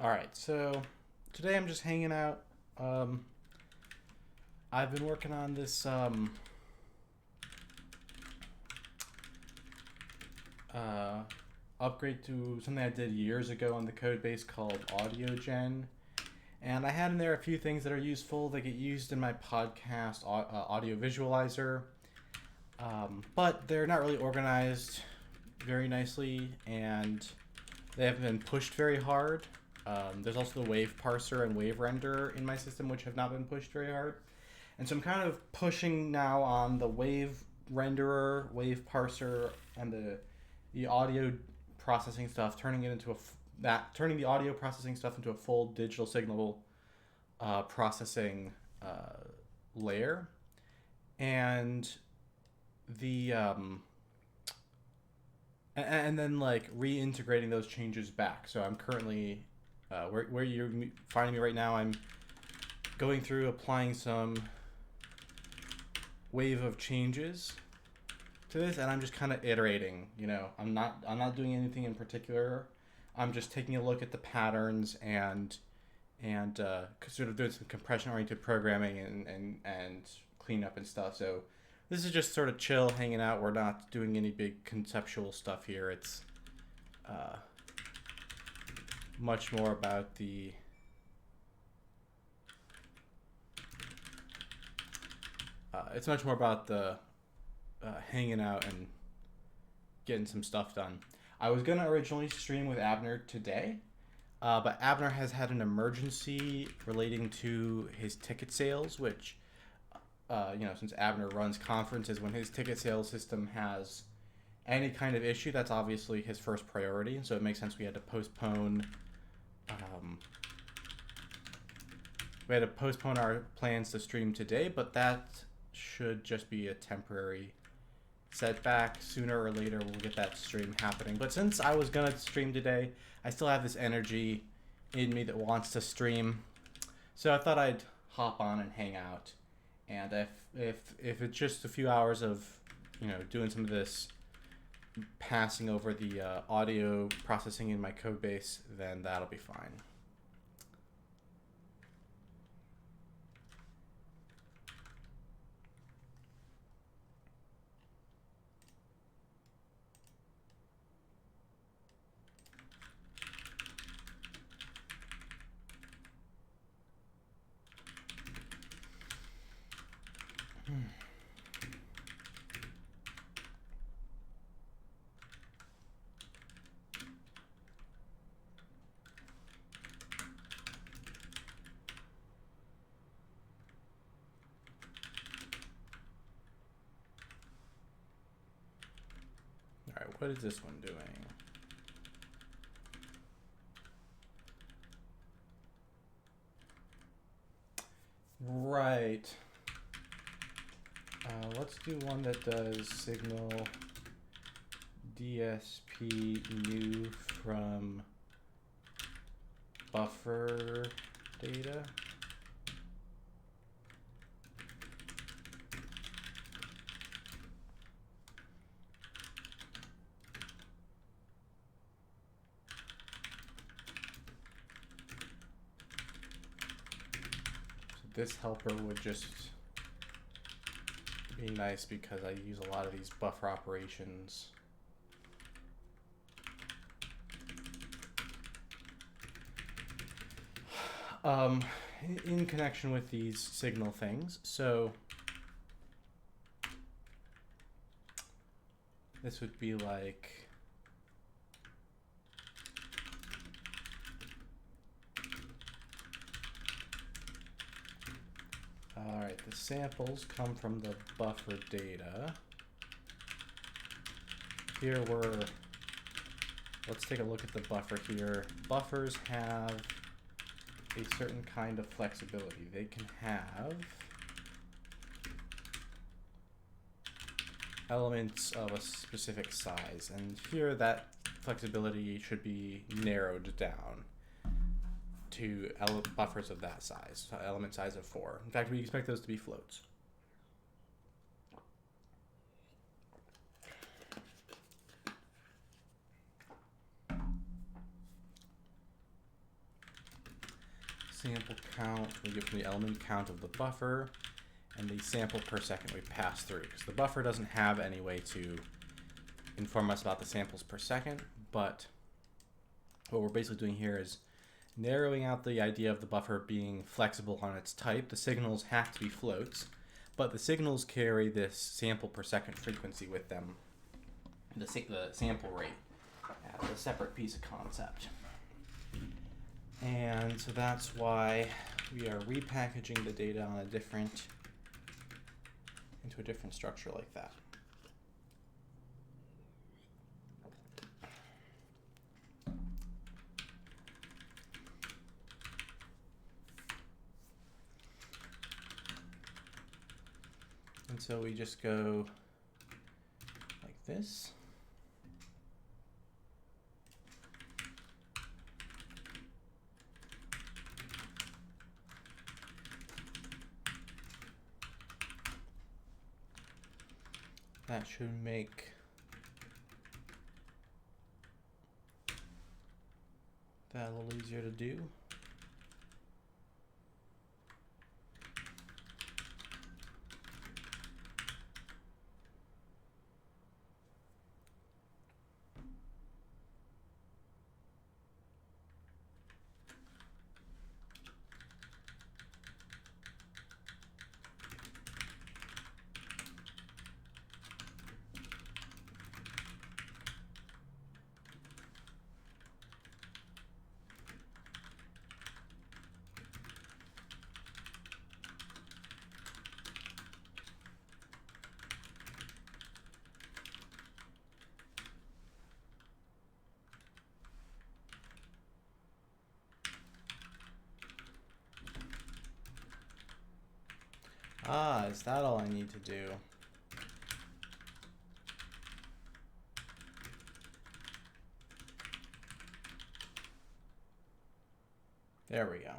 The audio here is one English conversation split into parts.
All right, so today I'm just hanging out. Um, I've been working on this uh, upgrade to something I did years ago on the code base called AudioGen. And I had in there a few things that are useful that get used in my podcast audio visualizer, but they're not really organized very nicely and they haven't been pushed very hard. There's also the wave parser and wave renderer in my system, which have not been pushed very hard. And so I'm kind of pushing now on the wave renderer, wave parser, and the audio processing stuff, turning it into turning the audio processing stuff into a full digital signal processing layer, and the and then like reintegrating those changes back. So I'm currently where you're finding me right now. I'm going through applying some wave of changes to this, and I'm just kind of iterating. I'm not doing anything in particular. I'm just taking a look at the patterns and sort of doing some compression oriented programming and cleanup and stuff. So this is just sort of chill, hanging out. We're not doing any big conceptual stuff here. It's uh, much more about the hanging out and getting some stuff done. I was gonna originally stream with Abner today, but Abner has had an emergency relating to his ticket sales, which, since Abner runs conferences, when his ticket sales system has any kind of issue, that's obviously his first priority. So it makes sense we had to postpone. Um, we had to postpone our plans to stream today, but that should just be a temporary setback. Sooner or later, we'll get that stream happening. But since I was gonna stream today, I still have this energy in me that wants to stream, so I thought I'd hop on and hang out. And if it's just a few hours of doing some of this passing over the audio processing in my code base, then that'll be fine. All right, what is this one doing? Right. Let's do one that does signal DSP new from buffer data. So this helper would just be nice because I use a lot of these buffer operations. In connection with these signal things. So this would be like all right, the samples come from the buffer data. Here let's take a look at the buffer here. Buffers have a certain kind of flexibility. They can have elements of a specific size, and here that flexibility should be narrowed down to buffers of that size, element size of 4. In fact, we expect those to be floats. sample count we get from the element count of the buffer, and the sample per second we pass through, because the buffer doesn't have any way to inform us about the samples per second, but what we're basically doing here is narrowing out the idea of the buffer being flexible on its type. The signals have to be floats, but the signals carry this sample per second frequency with them, the sample rate, as a separate piece of concept. And so that's why we are repackaging the data on into a different structure like that. And so we just go like this. That should make that a little easier to do. Ah, is that all I need to do? There we go.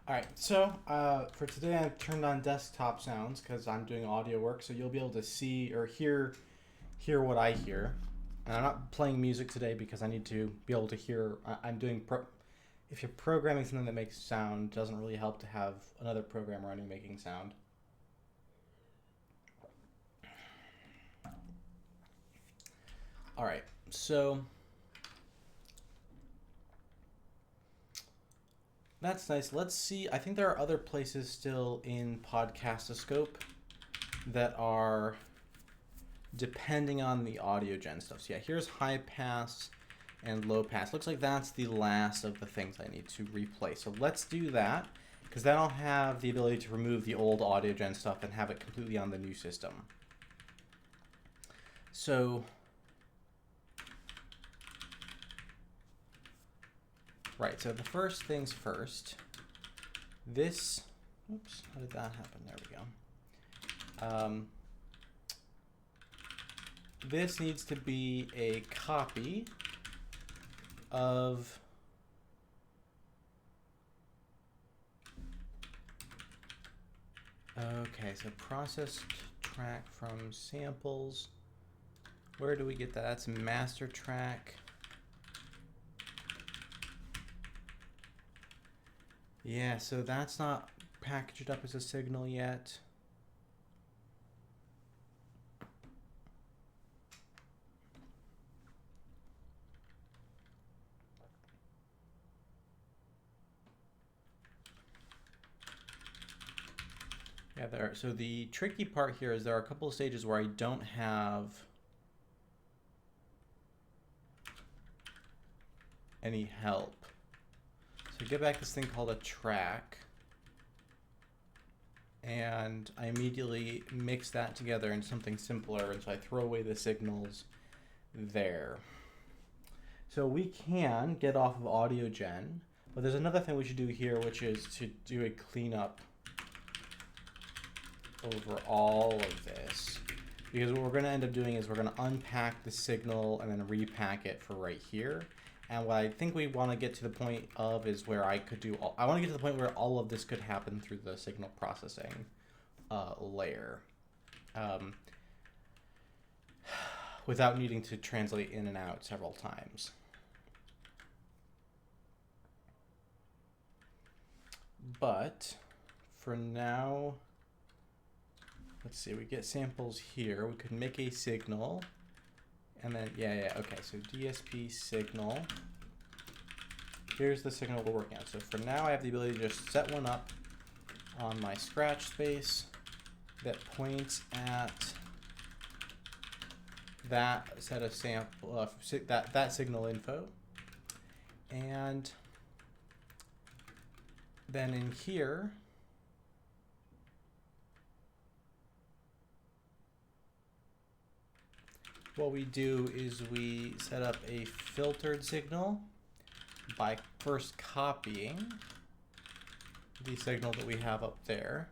All right, so for today I've turned on desktop sounds because I'm doing audio work, so you'll be able to see or hear what I hear. And I'm not playing music today because I need to be able to hear. I'm doing if you're programming something that makes sound, it doesn't really help to have another program running making sound. All right, so that's nice. Let's see. I think there are other places still in Podcastoscope that are depending on the audio gen stuff. So yeah, here's high pass and low pass. Looks like that's the last of the things I need to replace. So let's do that, because then I'll have the ability to remove the old audio gen stuff and have it completely on the new system. So right, so the first things first, this, oops, how did that happen? There we go. This needs to be a copy of okay, so processed track from samples. Where do we get that? That's master track. Yeah, so that's not packaged up as a signal yet. Yeah, so the tricky part here is there are a couple of stages where I don't have any help. So get back this thing called a track, and I immediately mix that together in something simpler, and so I throw away the signals there. So we can get off of audio gen, but there's another thing we should do here, which is to do a cleanup over all of this. because what we're going to end up doing is we're going to unpack the signal and then repack it for right here. And what I think we want to get to the point of is where I want to get to the point where all of this could happen through the signal processing layer without needing to translate in and out several times. But for now, let's see, we get samples here. We could make a signal. And then, okay, so DSP signal. Here's the signal we're working on. So for now, I have the ability to just set one up on my scratch space that points at that set of sample, that signal info. And then in here, what we do is we set up a filtered signal by first copying the signal that we have up there.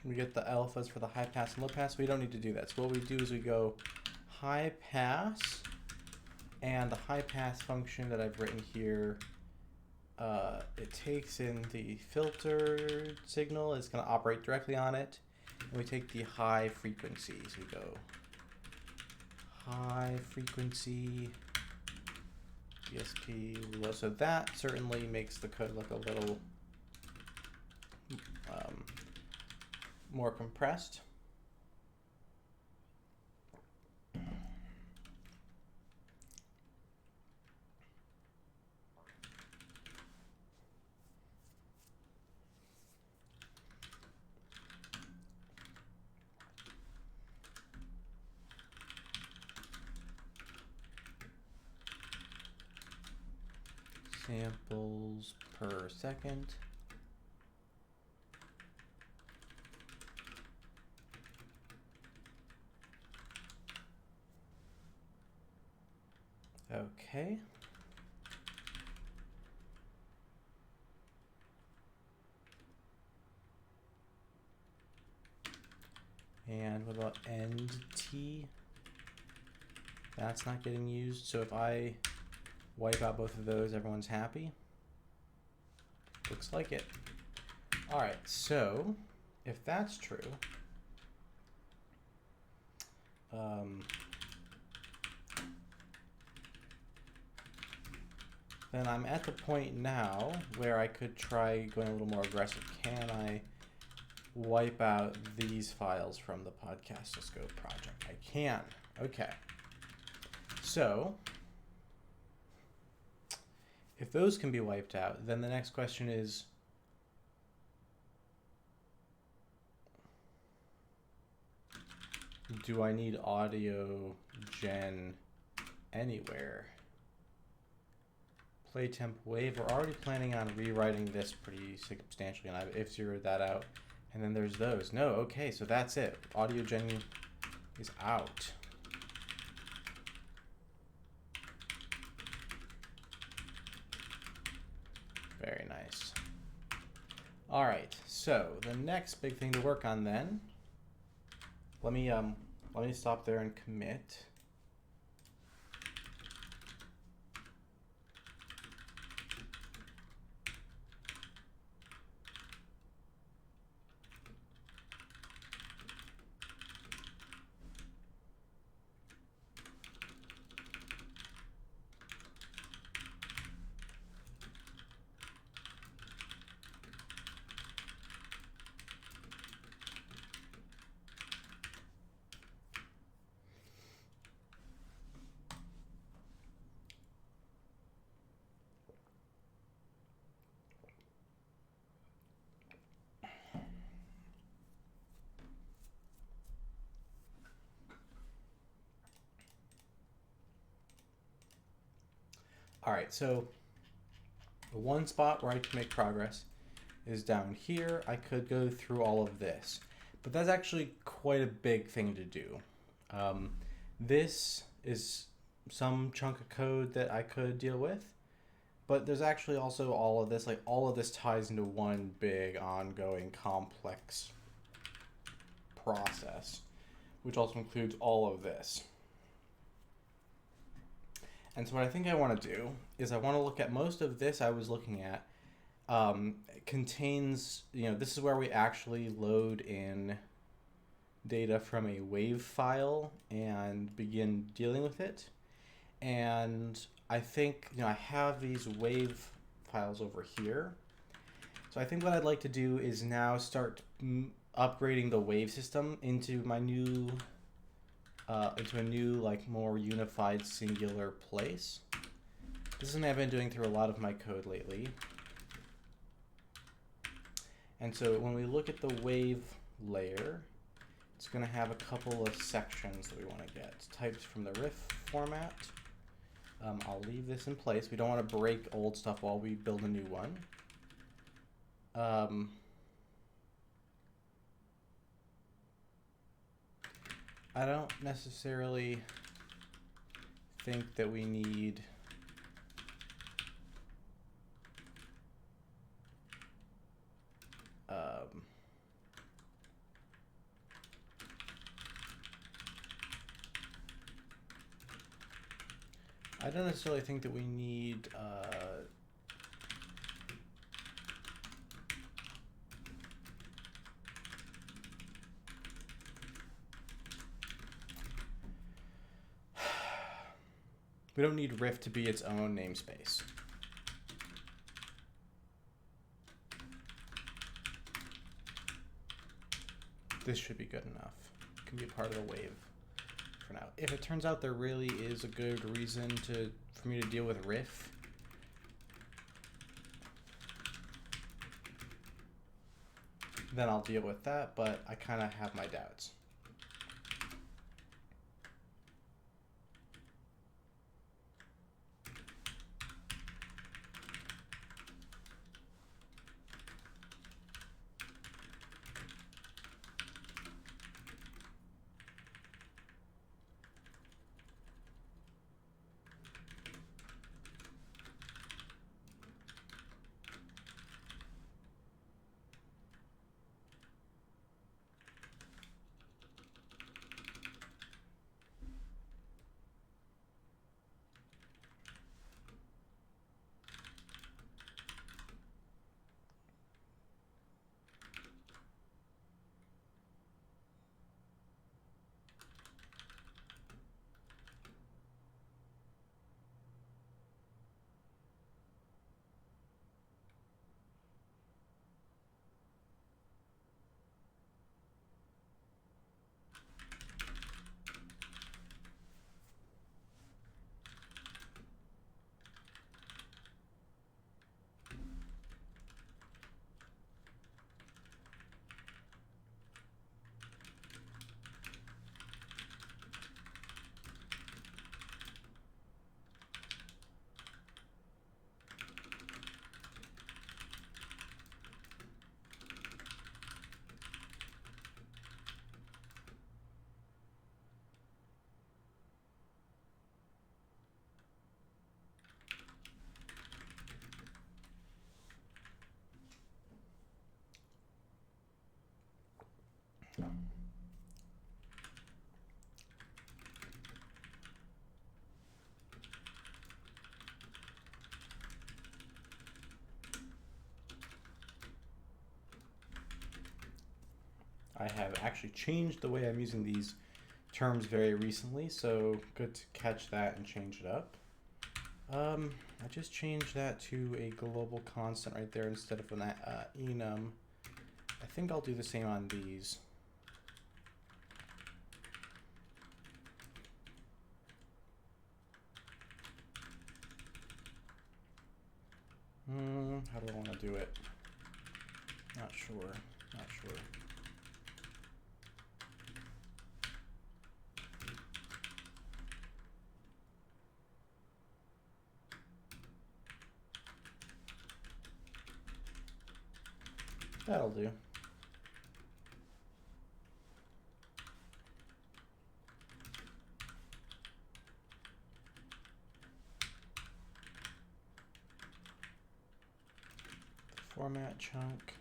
We get the alphas for the high pass and low pass. We don't need to do that. So what we do is we go high pass, and the high pass function that I've written here, it takes in the filtered signal. It's going to operate directly on it. And we take the high frequencies. We go high frequency DSP low. So that certainly makes the code look a little more compressed. Samples per second. Okay. And what about end T? That's not getting used. So if I wipe out both of those, everyone's happy. Looks like it. All right, so if that's true, then I'm at the point now where I could try going a little more aggressive. Can I wipe out these files from the Podcastoscope project? I can. Okay. So if those can be wiped out, then the next question is, do I need audio gen anywhere? Play temp wave. We're already planning on rewriting this pretty substantially, and I've zeroed that out. And then there's those. No, okay, so that's it. Audio gen is out. Very nice. All right, so the next big thing to work on then. Let me stop there and commit. All right, so the one spot where I can make progress is down here. I could go through all of this, but that's actually quite a big thing to do. This is some chunk of code that I could deal with, But there's actually also all of this, like all of this ties into one big ongoing complex process, which also includes all of this. And so what I think I want to do is I want to look at most of this I was looking at contains, this is where we actually load in data from a WAV file and begin dealing with it. And I think, I have these WAV files over here. So I think what I'd like to do is now start upgrading the WAV system into my new, into a new, like, more unified singular place. This is something I've been doing through a lot of my code lately. And so when we look at the WAV layer, it's going to have a couple of sections that we want to get. It's typed from the RIF format. I'll leave this in place. We don't want to break old stuff while we build a new one. I don't necessarily think that we need I don't necessarily think that we need we don't need RIF to be its own namespace. This should be good enough. It can be part of the WAV for now. If it turns out there really is a good reason for me to deal with RIF, then I'll deal with that, but I kind of have my doubts. I have actually changed the way I'm using these terms very recently, so good to catch that and change it up. I just changed that to a global constant right there instead of an enum. I think I'll do the same on these. How do I want to do it? Not sure. Not sure. That'll do. format chunk.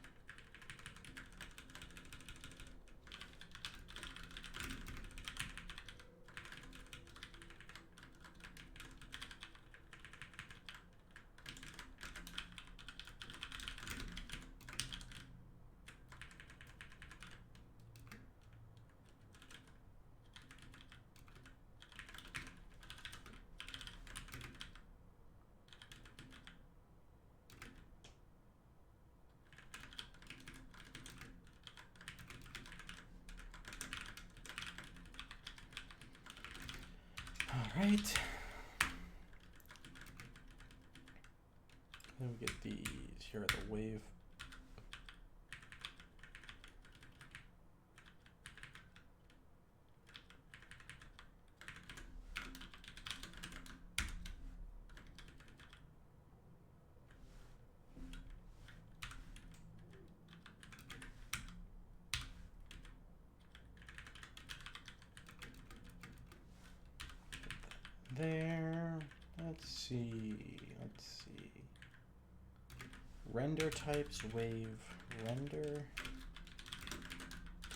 All right. Then we get these. Here are the wave. There. Let's see. Render types, wave, render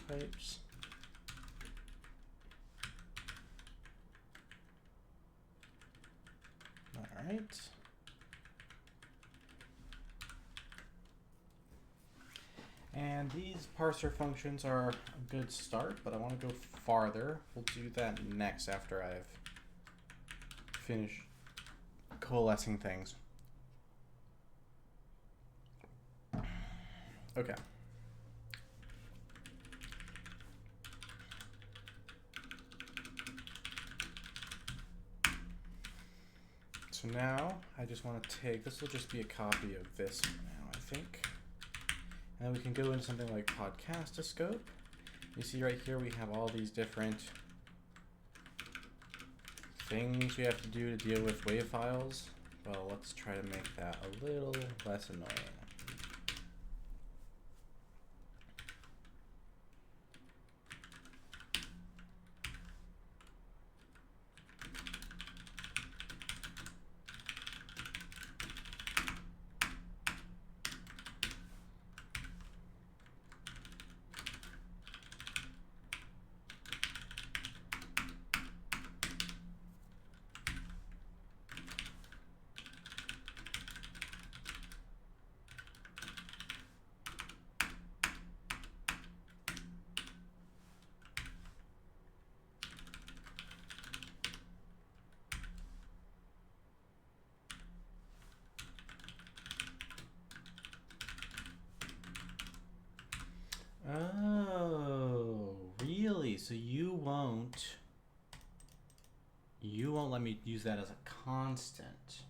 types. All right. And these parser functions are a good start, but I want to go farther. We'll do that next after I've finished coalescing things. Okay. So now I just want to take, this will just be a copy of this for now, I think. And then we can go into something like Podcastoscope. You see right here we have all these different things we have to do to deal with WAV files. Well, let's try to make that a little less annoying. Oh, really? So you won't let me use that as a constant.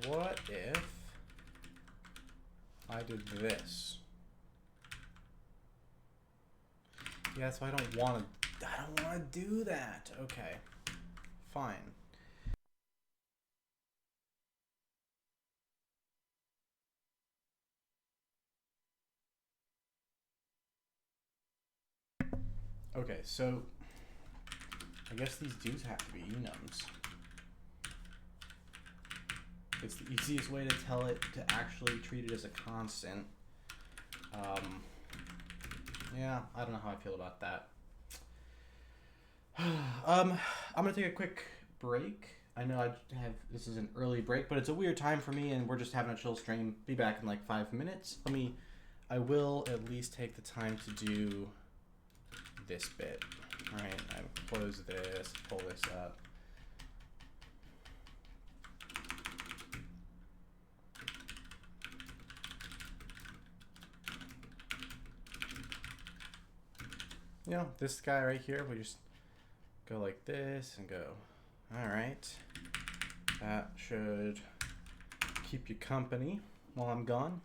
What if I did this? Yeah, so I don't want to do that. Okay. Fine. Okay, so I guess these dudes have to be enums. It's the easiest way to tell it to actually treat it as a constant. Yeah, I don't know how I feel about that. I'm gonna take a quick break. I know this is an early break, but it's a weird time for me, and we're just having a chill stream. Be back in like 5 minutes. I will at least take the time to do this bit. All right, I close this, pull this up. You know, this guy right here, we just go like this and go, all right, that should keep you company while I'm gone.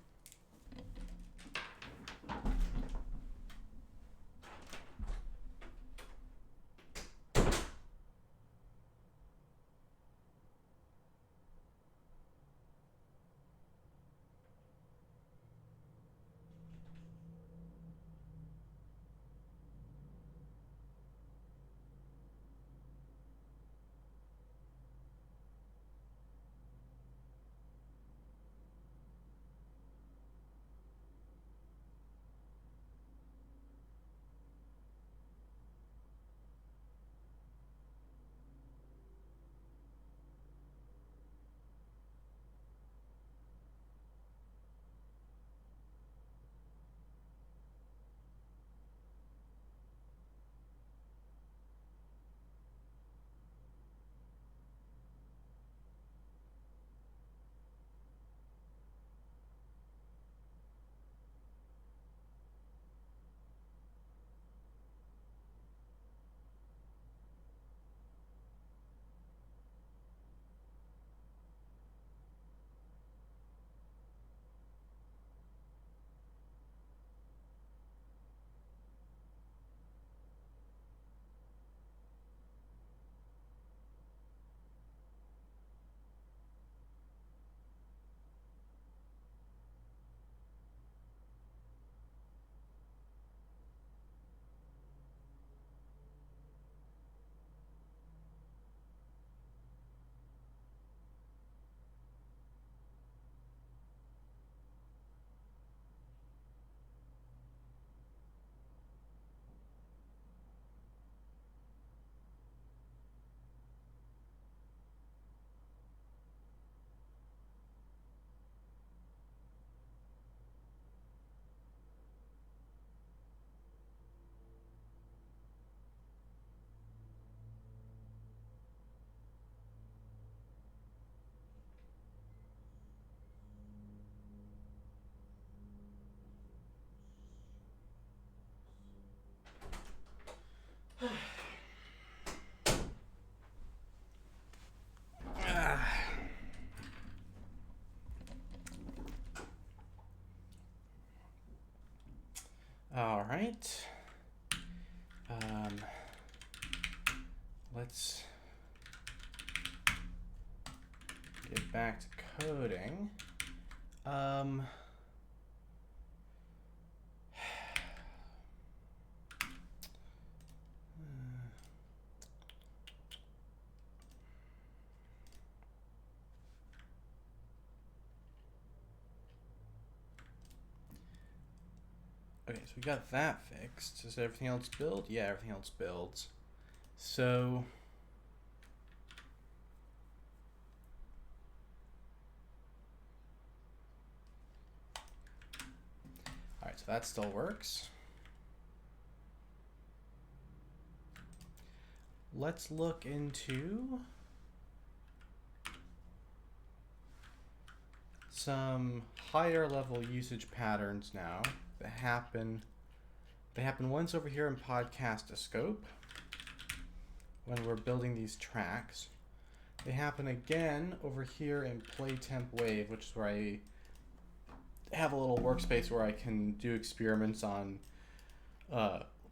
right. Let's get back to coding. Okay, so we got that fixed. Does everything else build? Yeah, everything else builds. So all right, so that still works. Let's look into some higher level usage patterns now that happen. They happen once over here in Podcastiscope when we're building these tracks. They happen again over here in PlayTempWave, which is where I have a little workspace where I can do experiments on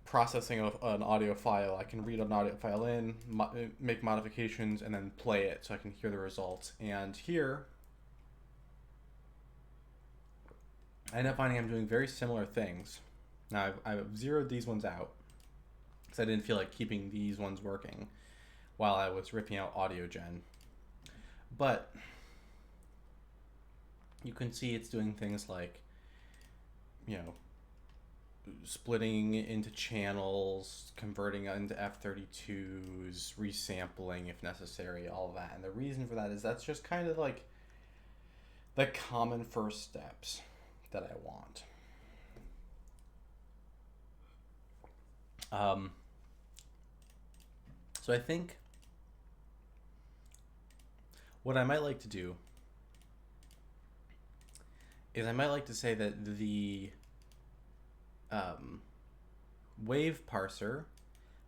processing of an audio file. I can read an audio file in, make modifications, and then play it so I can hear the results. And here, I end up finding I'm doing very similar things. Now, I've zeroed these ones out because I didn't feel like keeping these ones working while I was ripping out AudioGen. But you can see it's doing things like, splitting into channels, converting into F32s, resampling if necessary, all of that. And the reason for that is that's just kind of like the common first steps that I want. So I think what I might like to do is I might like to say that the wave parser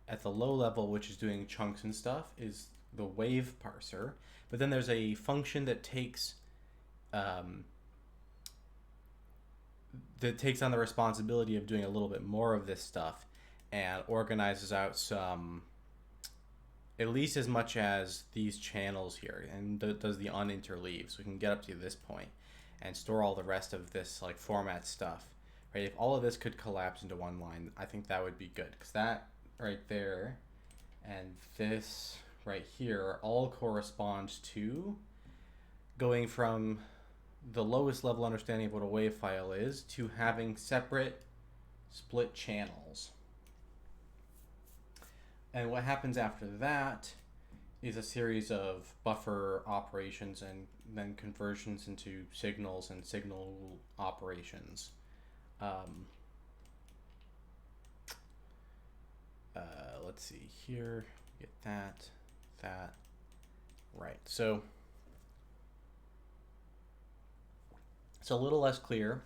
at the low level, which is doing chunks and stuff, is the wave parser. But then there's a function that takes on the responsibility of doing a little bit more of this stuff and organizes out some, at least as much as these channels here, and does the uninterleave, so we can get up to this point and store all the rest of this like format stuff. Right? If all of this could collapse into one line, I think that would be good, because that right there and this right here all correspond to going from the lowest level understanding of what a wave file is to having separate split channels. And what happens after that is a series of buffer operations and then conversions into signals and signal operations. Let's see here, get that, right. So it's a little less clear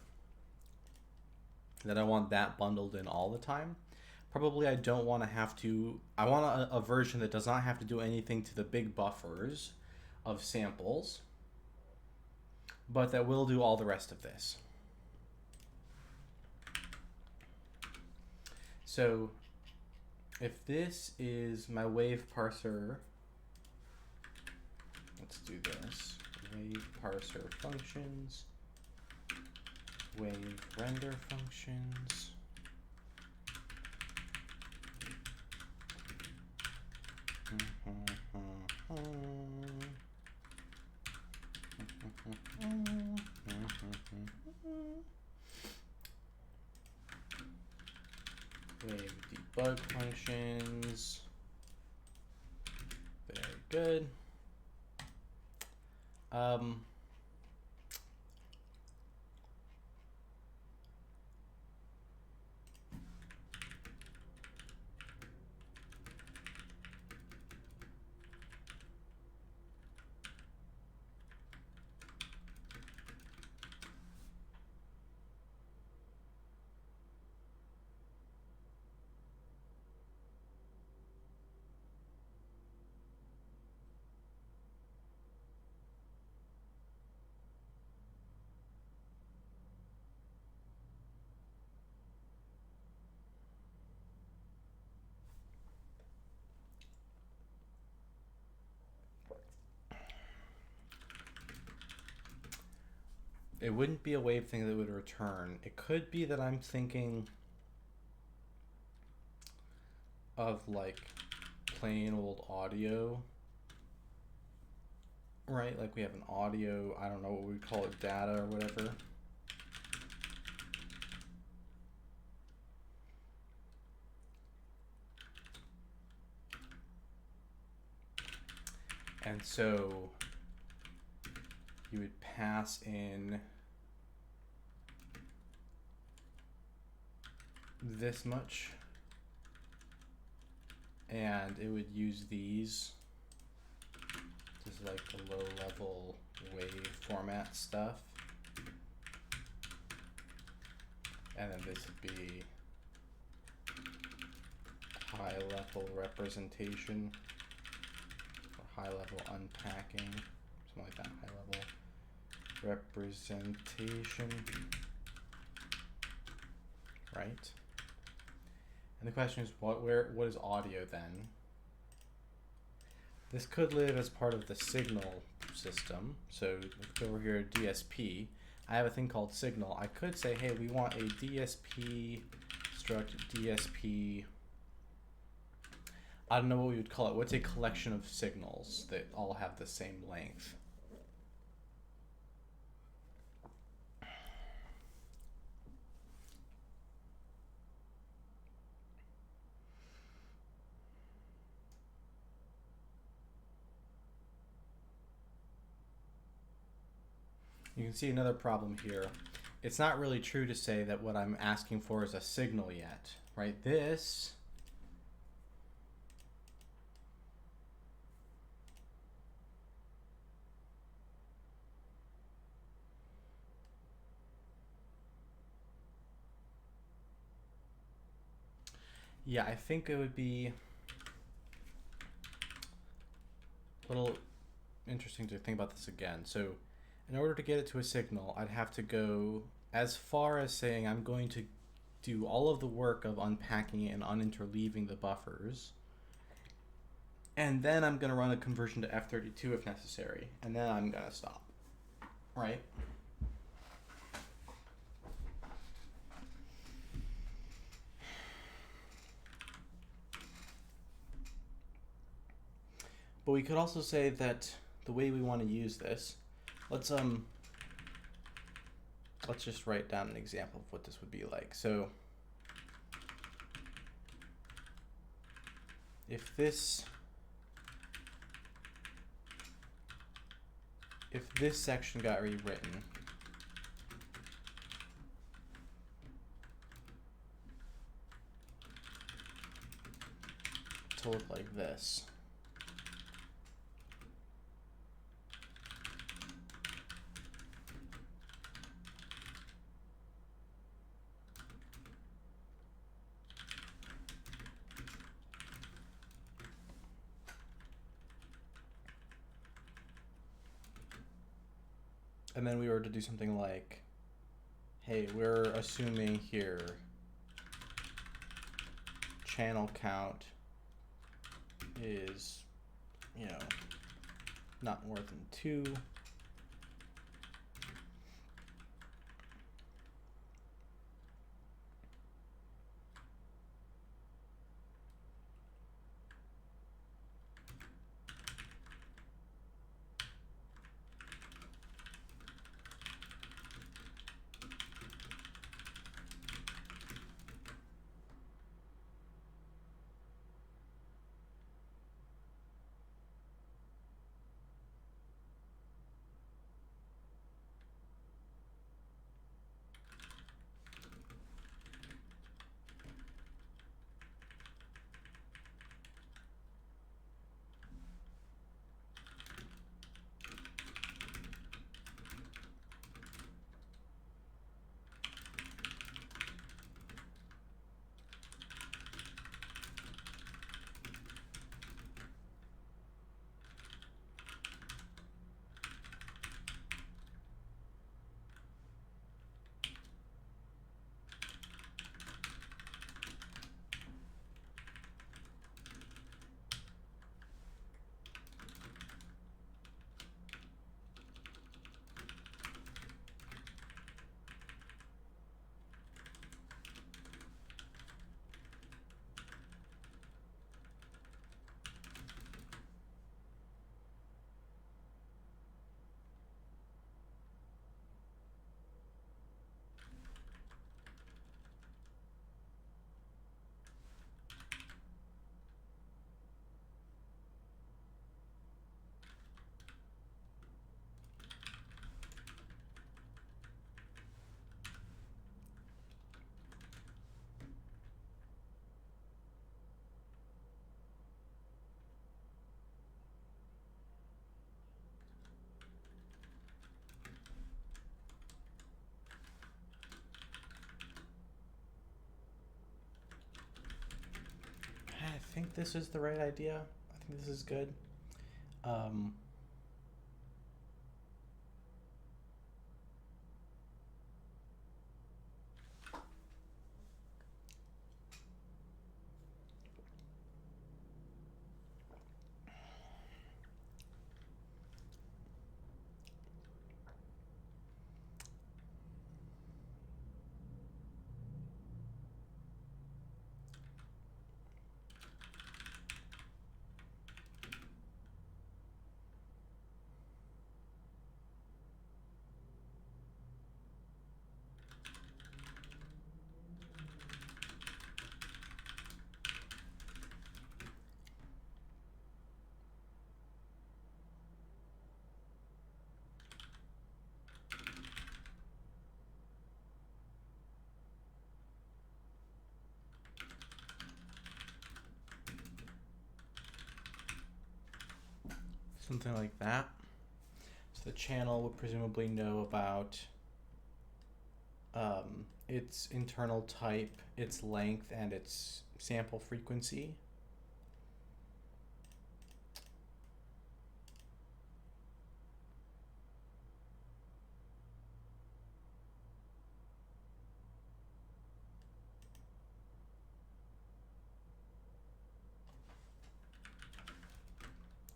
that I want that bundled in all the time. Probably I don't want to have to, I want a version that does not have to do anything to the big buffers of samples, but that will do all the rest of this. So if this is my wave parser, let's do this, wave parser functions, wave render functions, wave debug functions, very good. It wouldn't be a wave thing that would return. It could be that I'm thinking of like plain old audio, right? Like we have an audio, I don't know what we call it, data or whatever. And so you would pass in this much, and it would use these. This is like the low level wave format stuff. And then this would be high level representation, or high level unpacking, something like that, high level representation, right? And the question is, what is audio then? This could live as part of the signal system. So let's go over here, DSP. I have a thing called signal. I could say, hey, we want a DSP struct DSP. I don't know what we would call it. What's a collection of signals that all have the same length? You can see another problem here. It's not really true to say that what I'm asking for is a signal yet, right? This yeah, I think it would be a little interesting to think about this again. So in order to get it to a signal, I'd have to go as far as saying I'm going to do all of the work of unpacking it and uninterleaving the buffers. And then I'm going to run a conversion to F32 if necessary. And then I'm going to stop, right? But we could also say that the way we want to use this, let's just write down an example of what this would be like. So if this section got rewritten to look like this, and then we were to do something like, hey, we're assuming here channel count is, you know, not more than 2. think this is the right idea. I think this is good. Something like that. So the channel would presumably know about its internal type, its length, and its sample frequency.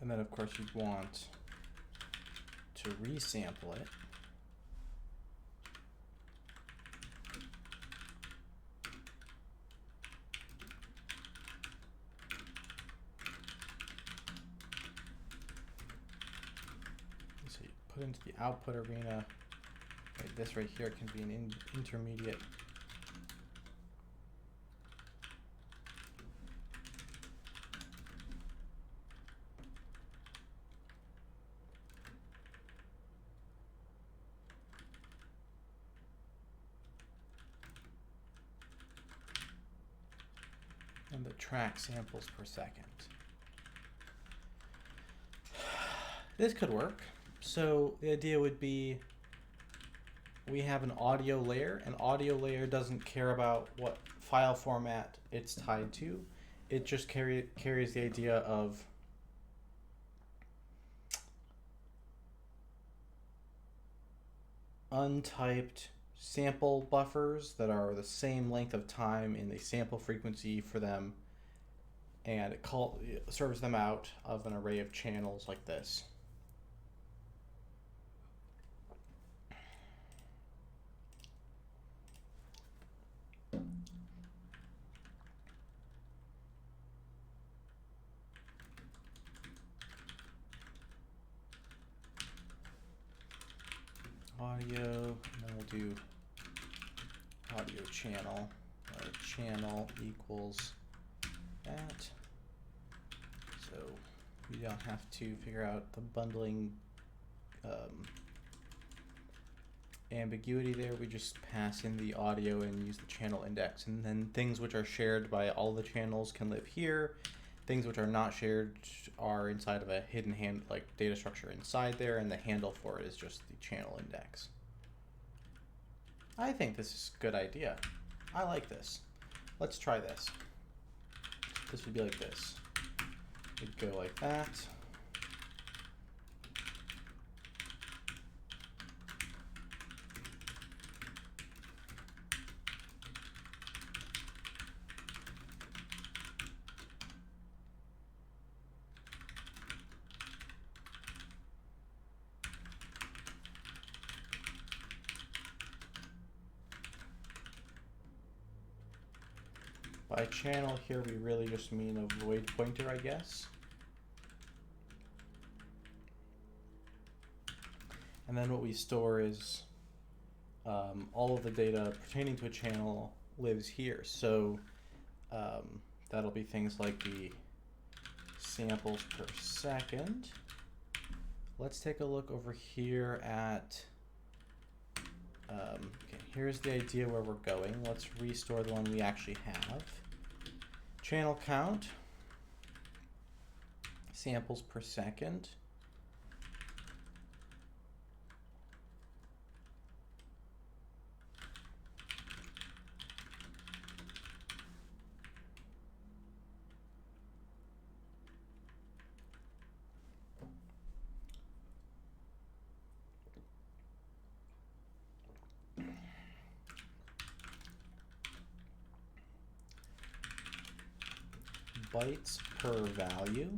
And then of course you'd want to resample it. So you put into the output arena, like this right here can be an intermediate. And the track samples per second. This could work. So the idea would be we have an audio layer. An audio layer doesn't care about what file format it's tied to. It just carries the idea of untyped sample buffers that are the same length of time in the sample frequency for them, and it serves them out of an array of channels like this. Audio, and then we'll do audio channel. Channel equals that. So we don't have to figure out the bundling ambiguity there. We just pass in the audio and use the channel index, and then things which are shared by all the channels can live here. Things which are not shared are inside of a hidden data structure inside there, and the handle for it is just the channel index. I think this is a good idea. I like this. Let's try this. This would be like this. It'd go like that. By channel here, we really just mean a void pointer, I guess. And then what we store is all of the data pertaining to a channel lives here. So that'll be things like the samples per second. Let's take a look over here at, okay, here's the idea where we're going. Let's restore the one we actually have. Channel count, samples per second. bytes per value.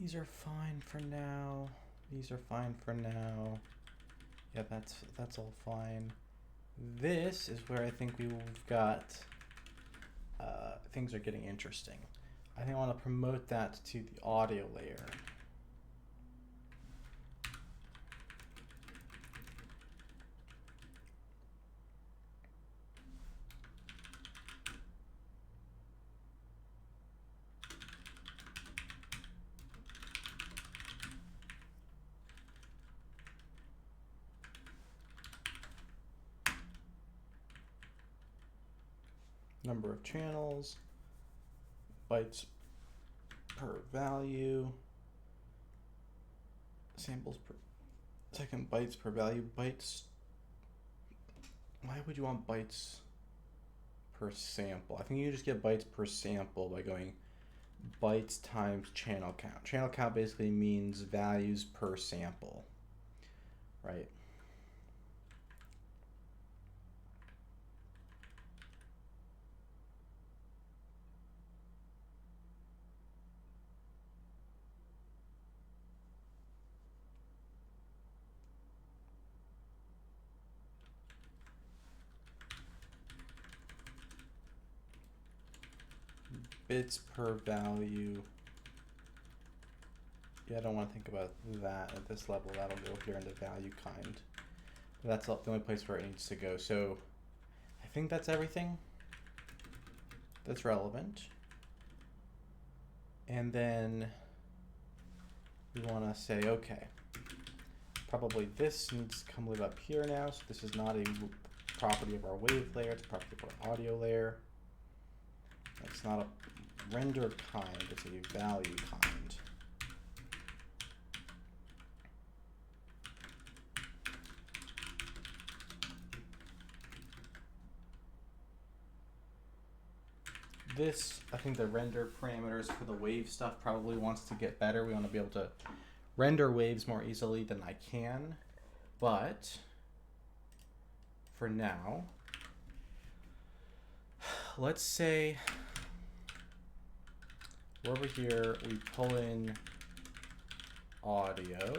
These are fine for now. These are fine for now. Yeah, that's all fine. This is where I think we've got things are getting interesting. I think I want to promote that to the audio layer. Number of channels, bytes per value, samples per second, bytes per value, bytes. Why would you want bytes per sample? I think you just get bytes per sample by going bytes times channel count. Channel count basically means values per sample, right? Bits per value. Yeah, I don't want to think about that at this level. That'll go here in the value kind. That's the only place where it needs to go. So I think that's everything that's relevant. And then we want to say, okay, probably this needs to come live up here now. So this is not a property of our wave layer. It's a property of our audio layer. It's not a render kind, it's a value kind. This, I think the render parameters for the wave stuff probably wants to get better. We want to be able to render waves more easily than I can. But for now, let's say we're over here, we pull in audio.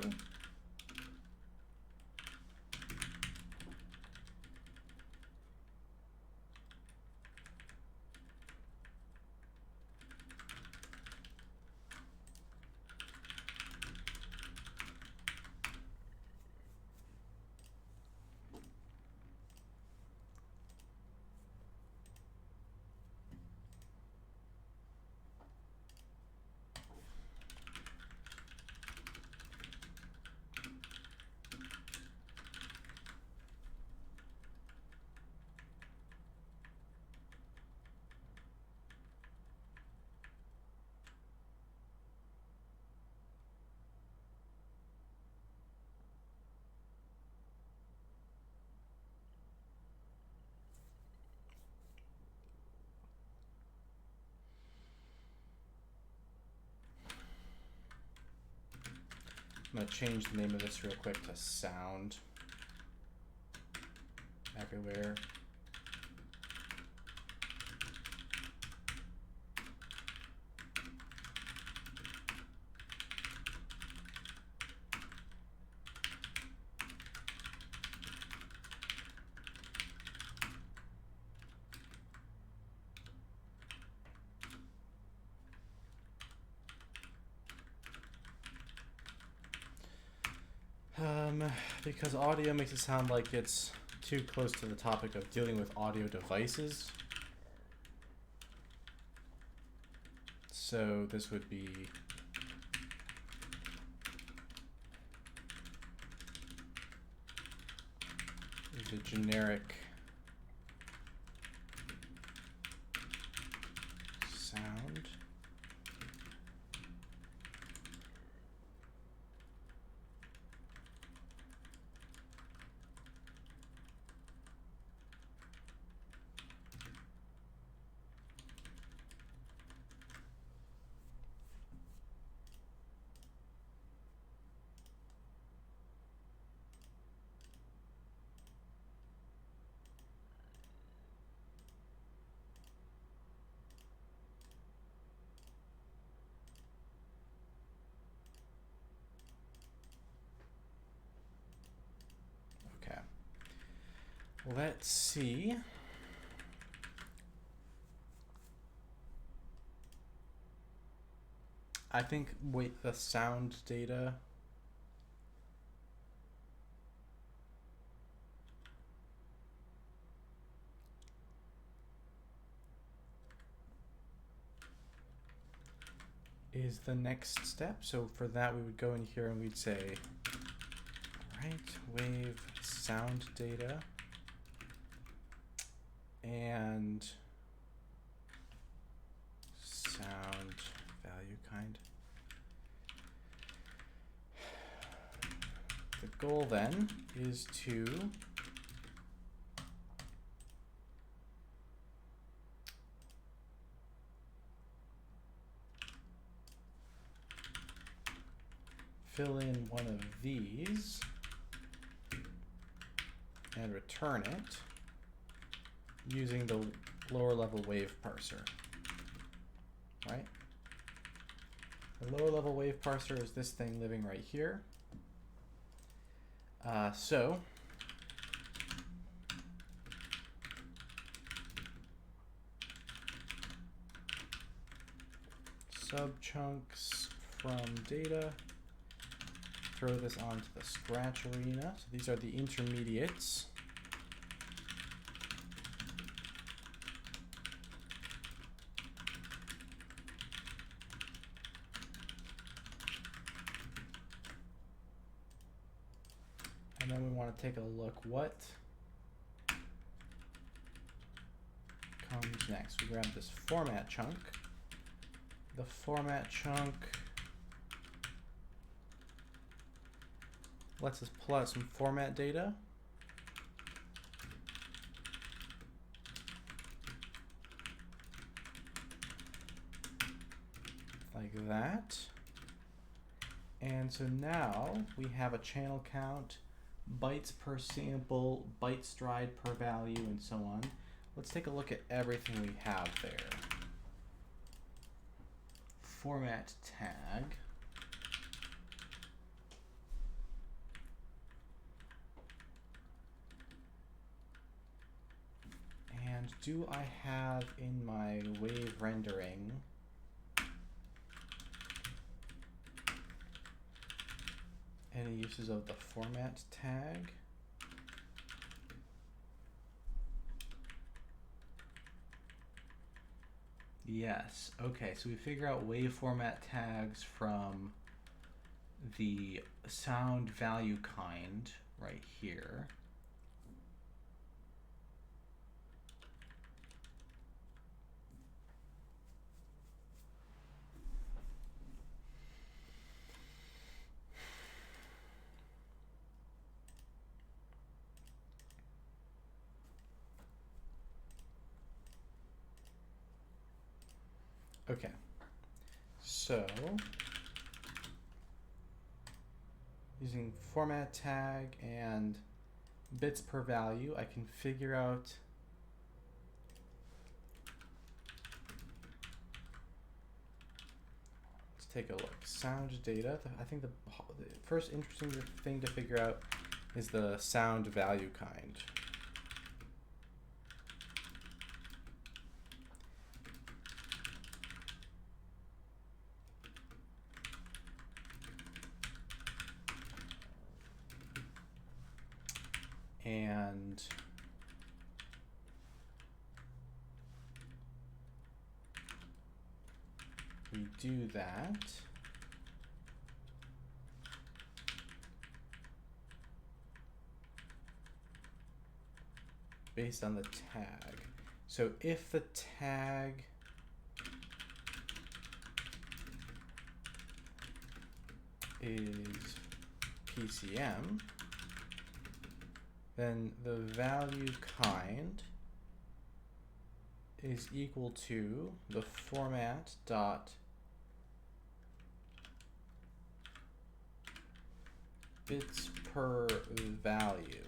I'm going to change the name of this real quick to sound everywhere. Because audio makes it sound like it's too close to the topic of dealing with audio devices. So this would be the generic sound. Let's see. I think, wait, the sound data. Is the next step. So for that, we would go in here and we'd say, right, wave sound data. And sound value kind. The goal then is to fill in one of these and return it using the lower level wave parser, right? The lower level wave parser is this thing living right here. So subchunks from data, throw this onto the Scratch arena. So these are the intermediates. And then we want to take a look what comes next. We grab this format chunk. The format chunk lets us pull out some format data. Like that. And so now we have a channel count, bytes per sample, byte stride per value, and so on. Let's take a look at everything we have there. Format tag. And do I have in my wave rendering any uses of the format tag? Yes. Okay, so we figure out wave format tags from the sound value kind right here. Okay, so using format tag and bits per value, I can figure out let's take a look. Sound data. I think the first interesting thing to figure out is the sound value kind. And we do that based on the tag. So if the tag is PCM, then the value kind is equal to the format dot bits per value.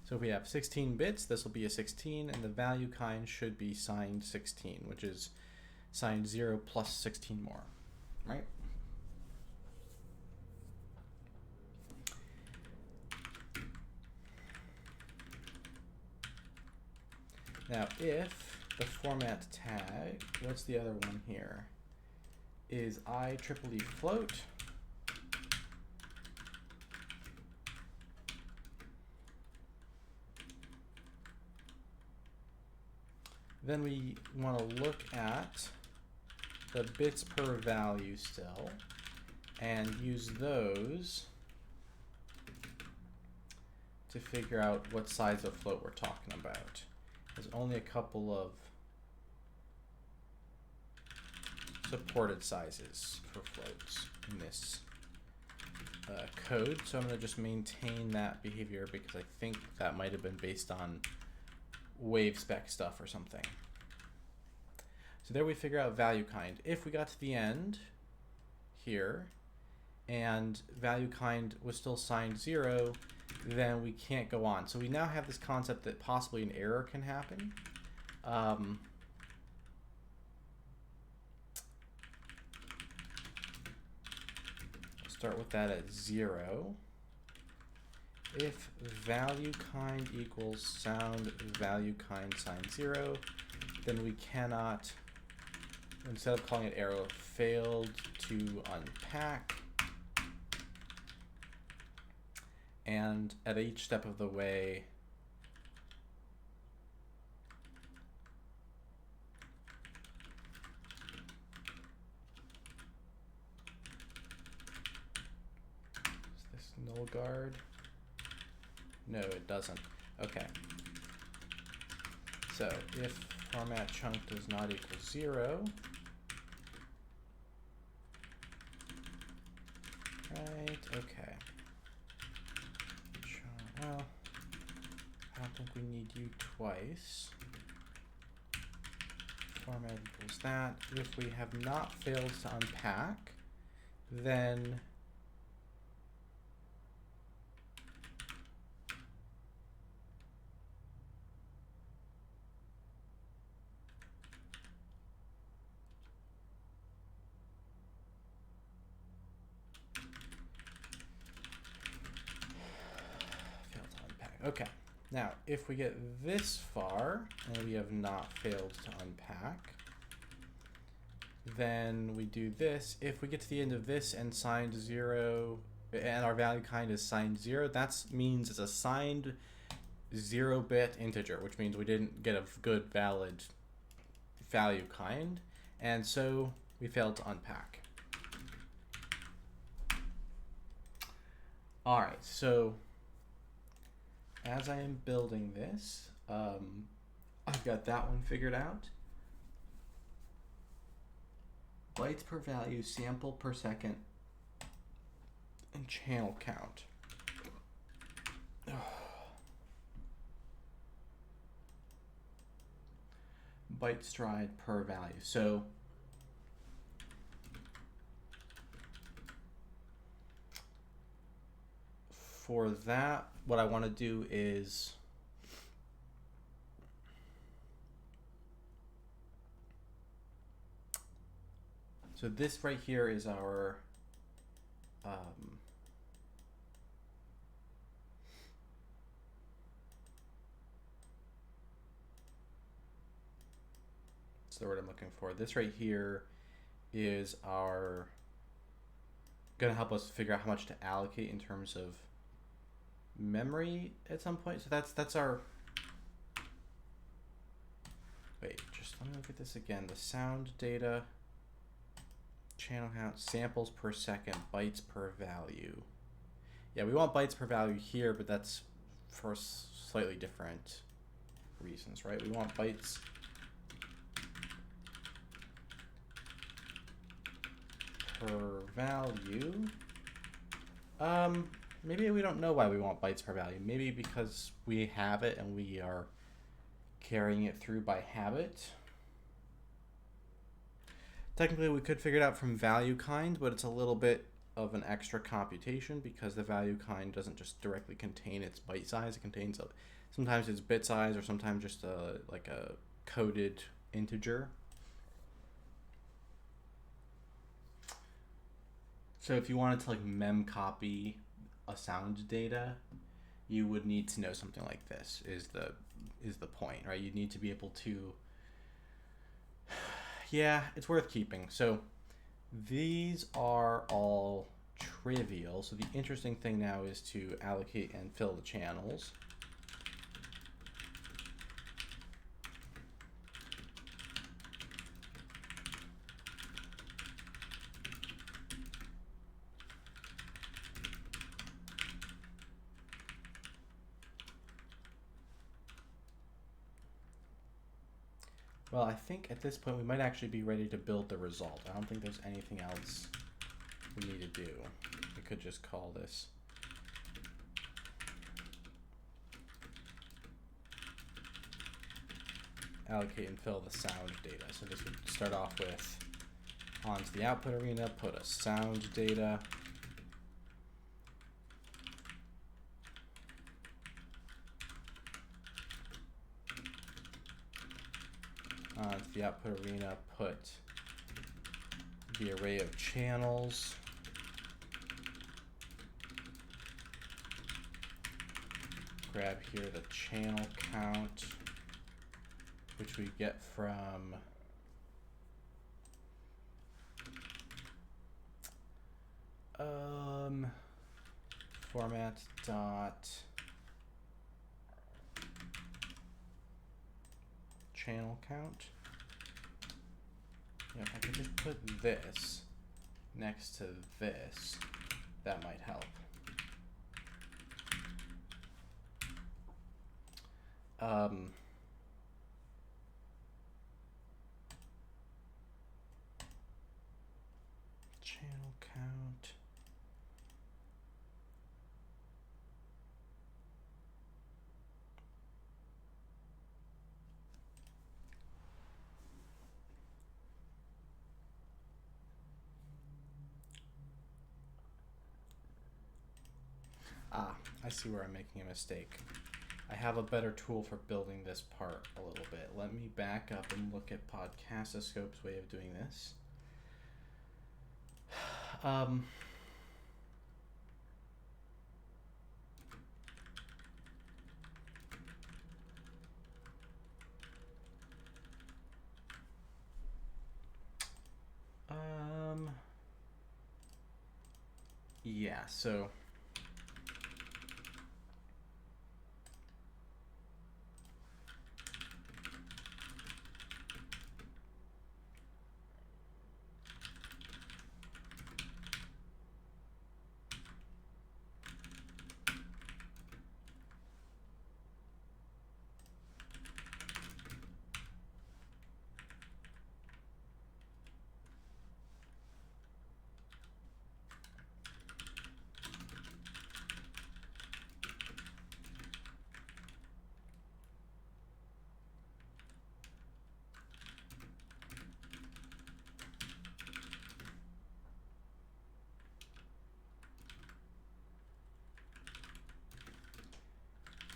So if we have 16 bits, this will be a 16, and the value kind should be signed 16, which is signed 0 plus 16 more, right? Now, if the format tag, what's the other one here, is IEEE float, then we want to look at the bits per value still and use those to figure out what size of float we're talking about. There's only a couple of supported sizes for floats in this code, so I'm going to just maintain that behavior because I think that might have been based on wave spec stuff or something. So there we figure out value kind. If we got to the end here and value kind was still signed 0, then we can't go on. So we now have this concept that possibly an error can happen. Start with that at 0. If value kind equals sound value kind sign 0, then we cannot, instead of calling it error, failed to unpack. And at each step of the way, is this null guard? No, it doesn't. Okay. So if format chunk does not equal 0, right, okay. Well, I don't think we need you twice. Format equals that. If we have not failed to unpack, then okay, now if we get this far and we have not failed to unpack, then we do this. If we get to the end of this and signed 0, and our value kind is signed 0, that means it's a signed 0-bit integer, which means we didn't get a good valid value kind, and so we failed to unpack. All right, so as I am building this, I've got that one figured out. Bytes per value, sample per second, and channel count. Byte stride per value. So for that, what I want to do is so this right here is our what's the word I'm looking for? This right here is our going to help us figure out how much to allocate in terms of memory at some point. So that's our, wait, just let me look at this again. The sound data, channel count, samples per second, bytes per value. Yeah, we want bytes per value here, but that's for slightly different reasons, right? We want bytes per value. Maybe we don't know why we want bytes per value. Maybe because we have it and we are carrying it through by habit. Technically, we could figure it out from value kind, but it's a little bit of an extra computation because the value kind doesn't just directly contain its byte size. It contains sometimes it's bit size or sometimes just like a coded integer. So if you wanted to like mem copy a sound data, you would need to know something like this is the point, right? You need to be able to, yeah, it's worth keeping. So these are all trivial. So the interesting thing now is to allocate and fill the channels. Well, I think at this point we might actually be ready to build the result. I don't think there's anything else we need to do. We could just call this allocate and fill the sound data. So this would start off with onto the output arena, put a sound data. Onto the output arena, put the array of channels. Grab here the channel count, which we get from format dot channel count. Yeah, if I could just put this next to this, that might help. Channel count. I see where I'm making a mistake. I have a better tool for building this part a little bit. Let me back up and look at Podcastoscope's way of doing this. Yeah, so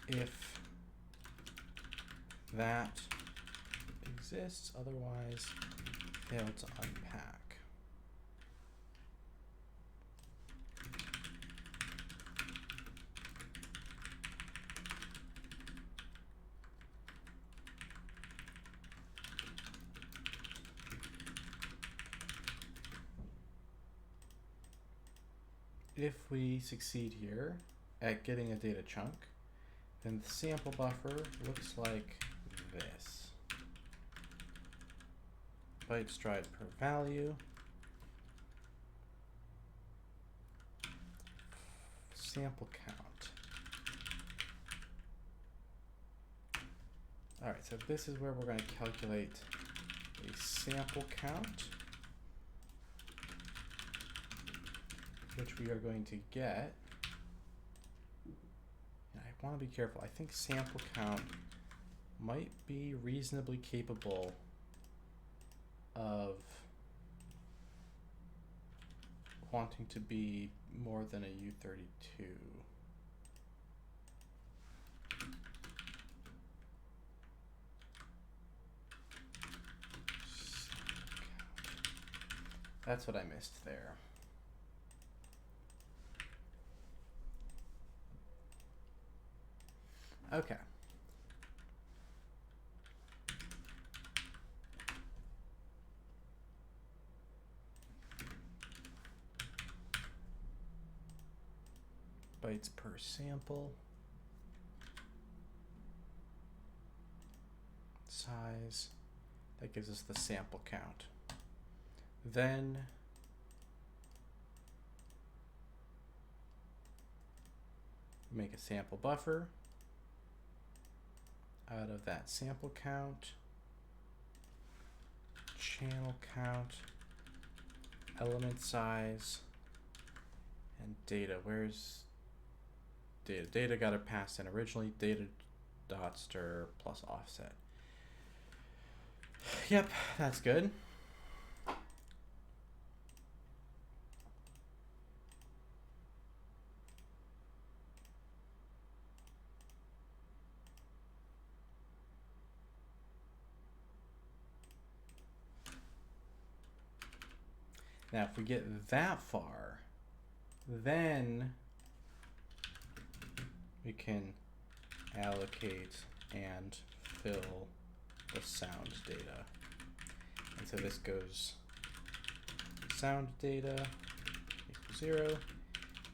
if that exists, otherwise fail to unpack. If we succeed here at getting a data chunk, then the sample buffer looks like this. Byte stride per value. Sample count. All right, so this is where we're going to calculate a sample count, which we are going to get. And I want to be careful. I think sample count might be reasonably capable of wanting to be more than a U32. That's what I missed there. Okay. Bytes per sample. Size. That gives us the sample count. Then make a sample buffer out of that sample count, channel count, element size, and data. Where's data? Data got it passed in originally. Data dot stir plus offset. Yep, that's good. Now, if we get that far, then we can allocate and fill the sound data. And so this goes sound data equals 0.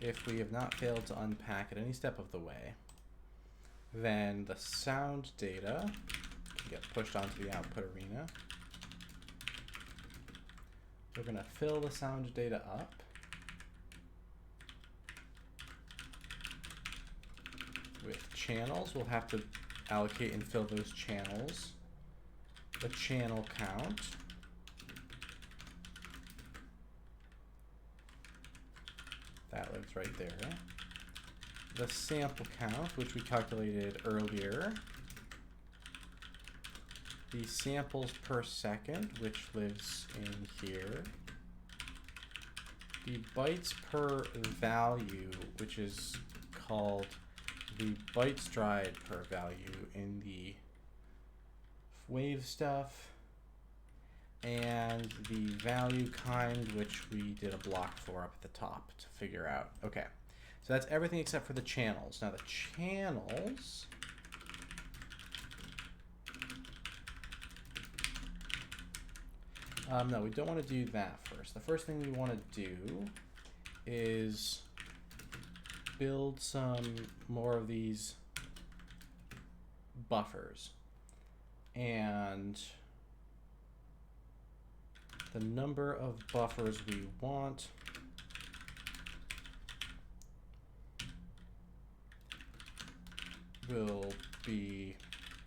If we have not failed to unpack at any step of the way, then the sound data can get pushed onto the output arena. We're going to fill the sound data up. With channels, we'll have to allocate and fill those channels. The channel count. That lives right there. The sample count, which we calculated earlier. The samples per second, which lives in here. The bytes per value, which is called the byte stride per value in the wave stuff. And the value kind, which we did a block for up at the top to figure out. Okay, so that's everything except for the channels. Now the channels, no, we don't want to do that first. The first thing we want to do is build some more of these buffers. And the number of buffers we want will be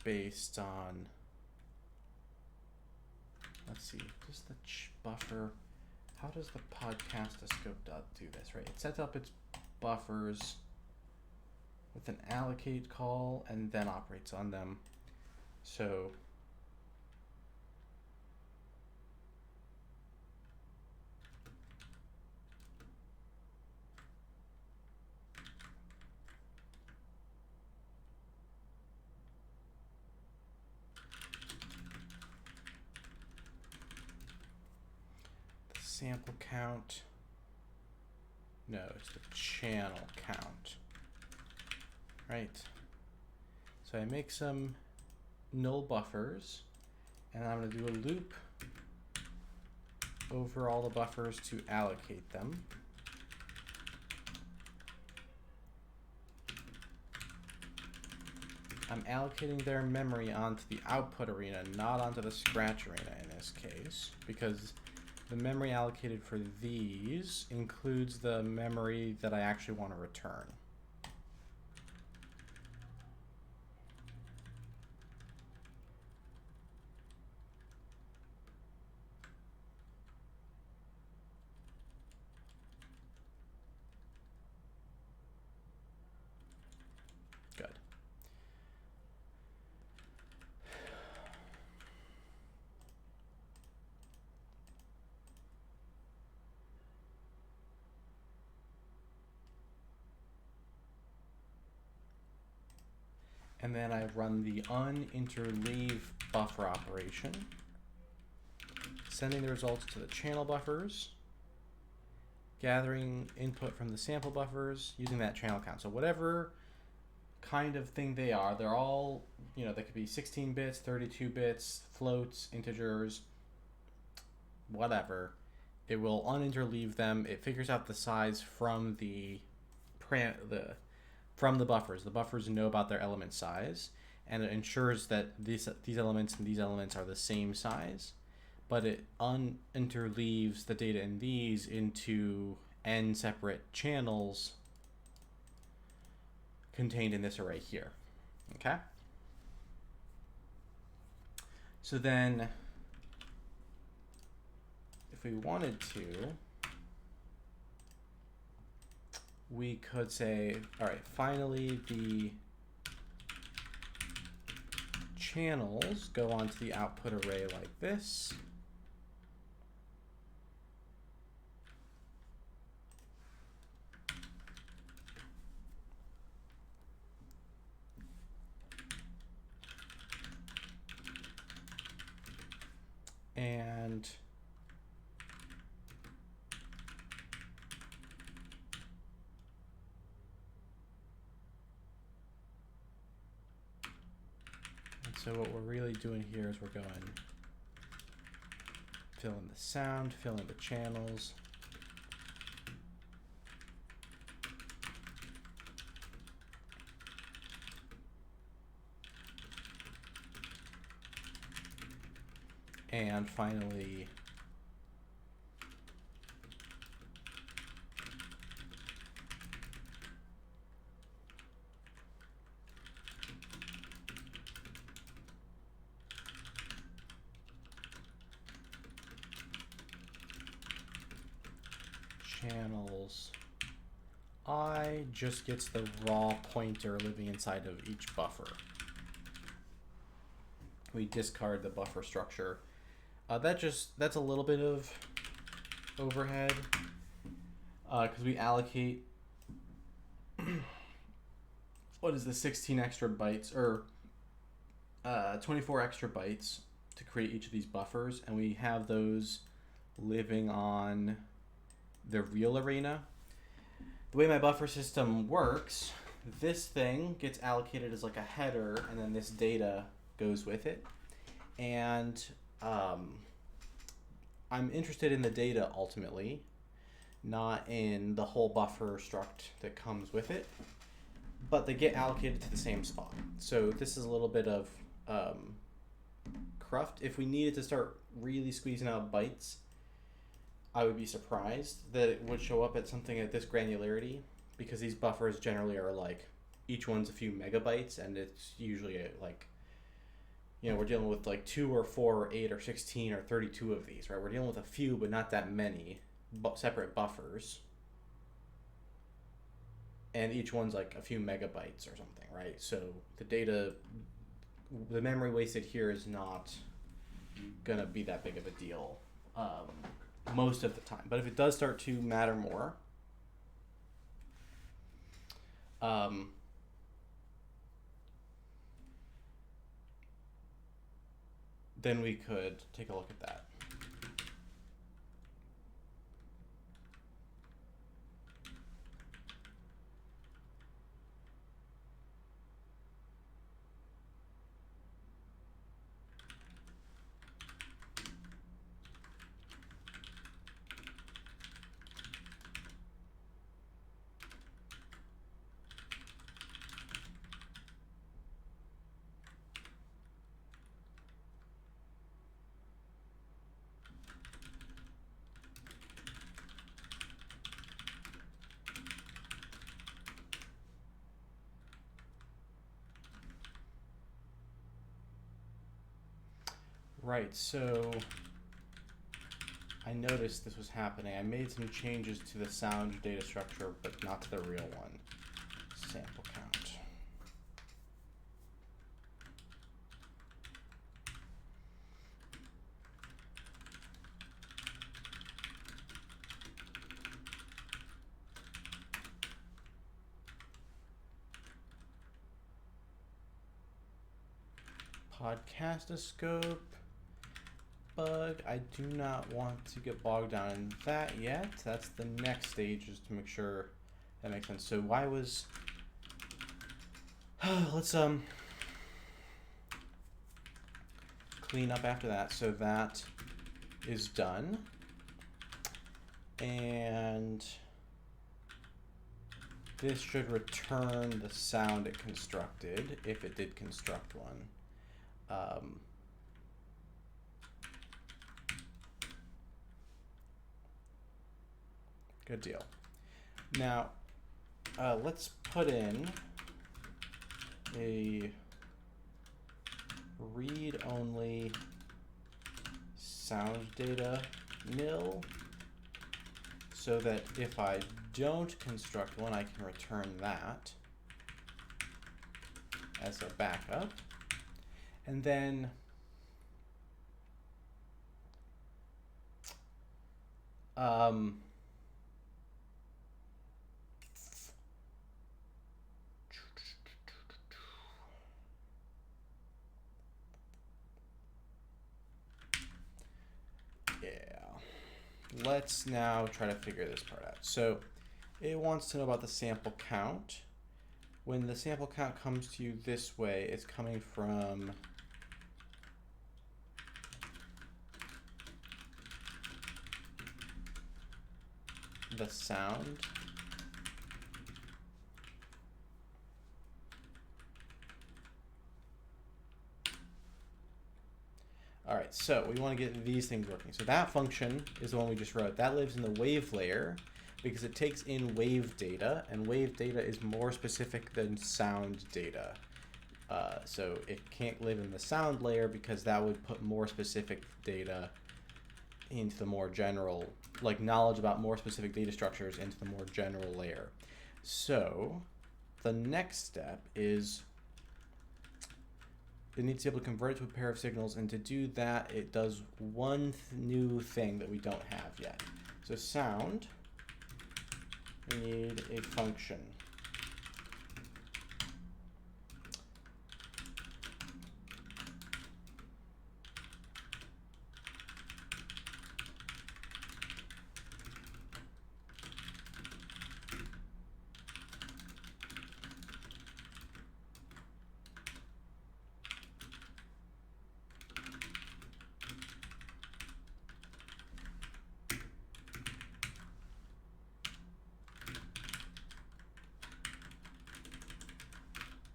based on, let's see, does the buffer, how does the podcastoscope do this, right? It sets up its buffers with an allocate call and then operates on them. So sample count. No, it's the channel count. Right. So I make some null buffers, and I'm going to do a loop over all the buffers to allocate them. I'm allocating their memory onto the output arena, not onto the scratch arena in this case, because the memory allocated for these includes the memory that I actually want to return. Good. And then I run the uninterleave buffer operation, sending the results to the channel buffers, gathering input from the sample buffers, using that channel count. So whatever kind of thing they are, they're all, you know, they could be 16 bits, 32 bits, floats, integers, whatever. It will uninterleave them. It figures out the size from the buffers. The buffers know about their element size, and it ensures that these elements and these elements are the same size, but it uninterleaves the data in these into n separate channels contained in this array here. Okay? So then, if we wanted to, we could say, all right, finally the channels go onto the output array like this. And so what we're really doing here is we're going fill in the sound, fill in the channels. And finally, channels I just gets the raw pointer living inside of each buffer. We discard the buffer structure. That's a little bit of overhead because we allocate what is the 16 extra bytes or 24 extra bytes to create each of these buffers, and we have those living on the real arena. The way my buffer system works, this thing gets allocated as like a header, and then this data goes with it. And I'm interested in the data ultimately, not in the whole buffer struct that comes with it, but they get allocated to the same spot. So this is a little bit of cruft. If we needed to start really squeezing out bytes, I would be surprised that it would show up at something at this granularity, because these buffers generally are like, each one's a few megabytes, and it's usually like, you know, we're dealing with like 2 or 4 or 8 or 16 or 32 of these, right? We're dealing with a few, but not that many separate buffers. And each one's like a few megabytes or something, right? So the data, the memory wasted here is not gonna be that big of a deal most of the time. But if it does start to matter more, then we could take a look at that. Right, so I noticed this was happening. I made some changes to the sound data structure, but not to the real one. Sample count. Podcastoscope bug. I do not want to get bogged down in that yet. That's the next stage, is to make sure that makes sense. So why was let's clean up after that. So that is done. And this should return the sound it constructed, if it did construct one. Good deal. Now, let's put in a read-only sound data nil, so that if I don't construct one, I can return that as a backup. And then let's now try to figure this part out. So it wants to know about the sample count. When the sample count comes to you this way, it's coming from the sound. All right, so we want to get these things working. So that function is the one we just wrote. That lives in the wave layer because it takes in wave data, and wave data is more specific than sound data. So it can't live in the sound layer because that would put more specific data into the more general, like knowledge about more specific data structures into the more general layer. So the next step is it needs to be able to convert it to a pair of signals, and to do that, it does one new thing that we don't have yet. So sound, we need a function.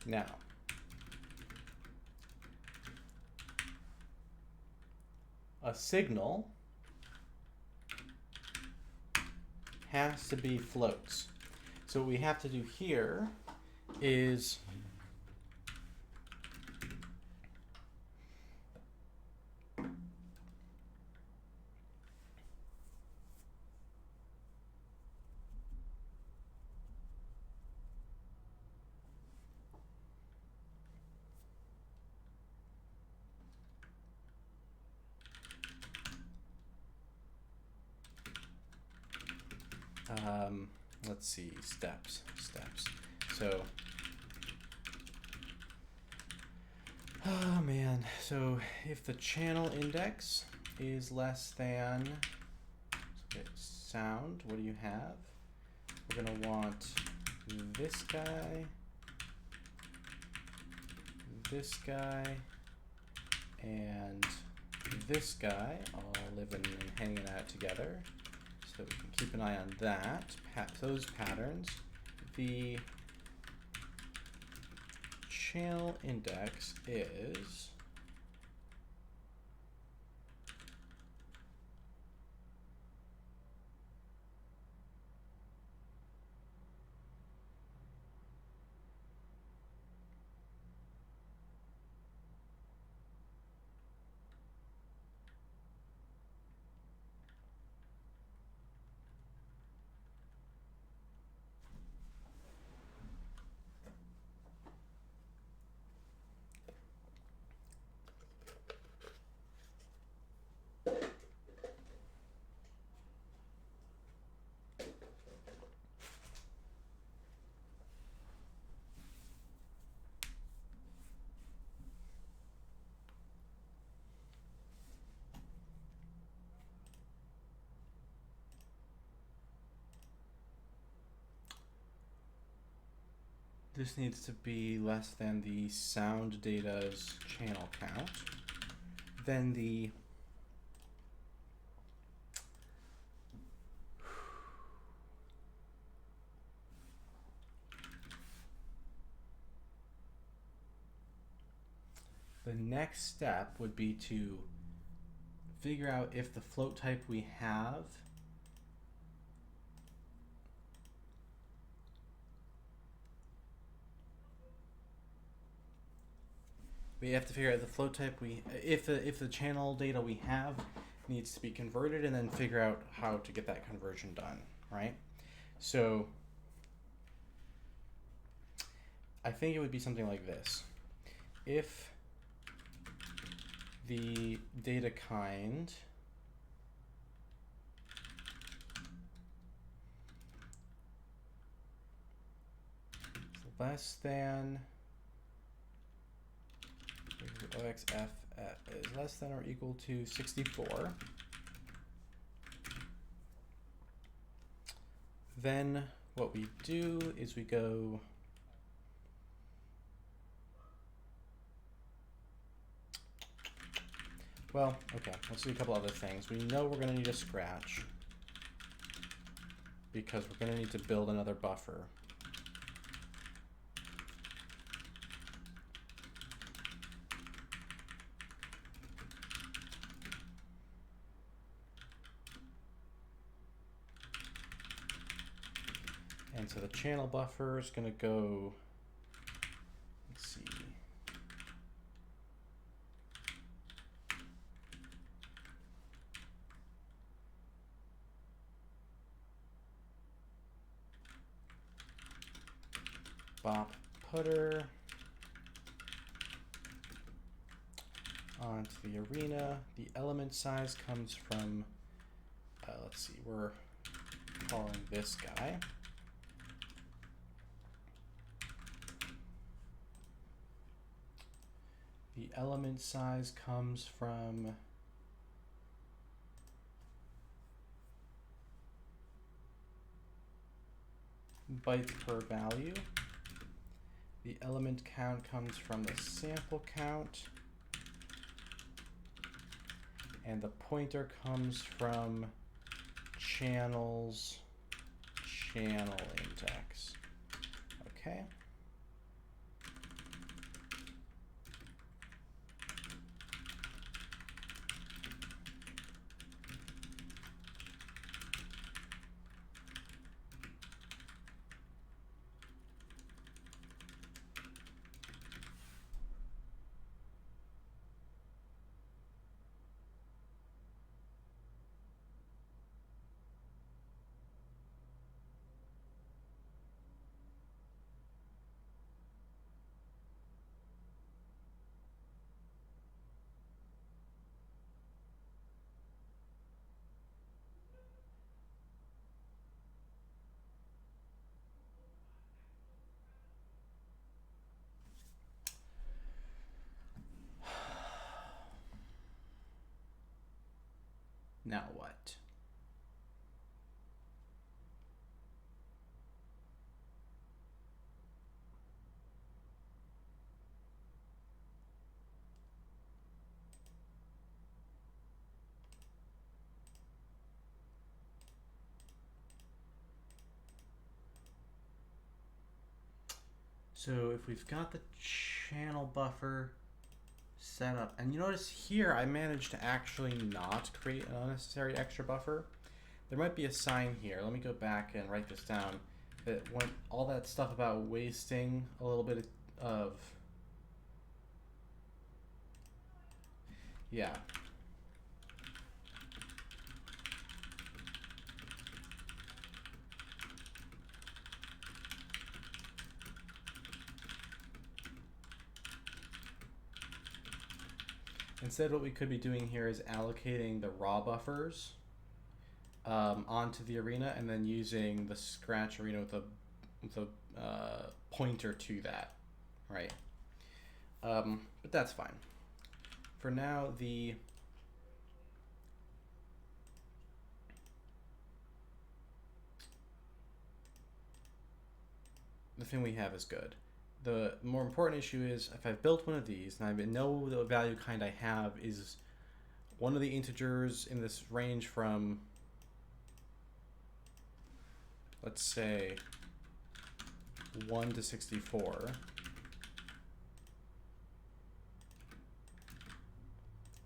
Now, a signal has to be floats. So what we have to do here is let's see, steps. So, oh man, so if the channel index is less than, okay, sound, what do you have? We're gonna want this guy, and this guy all living and hanging out together. So we can keep an eye on that, those patterns. The channel index is This needs to be less than the sound data's channel count. Then the next step would be to figure out if the float type we have to figure out the float type if the channel data we have needs to be converted, and then figure out how to get that conversion done, right? So I think it would be something like this. If the data kind is less than OXF is less than or equal to 64, then what we do is we go well, okay, let's do a couple other things. We know we're going to need a scratch because we're going to need to build another buffer. And so the channel buffer is going to go, let's see, bop putter onto the arena. The element size comes from, let's see, we're calling this guy. The element size comes from bytes per value. The element count comes from the sample count. And the pointer comes from channel's channel index. Okay. Now what? So if we've got the channel buffer set up, and you notice here I managed to actually not create an unnecessary extra buffer. There might be a sign here. Let me go back and write this down. That when all that stuff about wasting a little bit of, yeah. Instead, what we could be doing here is allocating the raw buffers onto the arena, and then using the scratch arena with a pointer to that, right? But that's fine. For now, the the thing we have is good. The more important issue is if I've built one of these and I know the value kind I have is one of the integers in this range from, let's say, 1 to 64,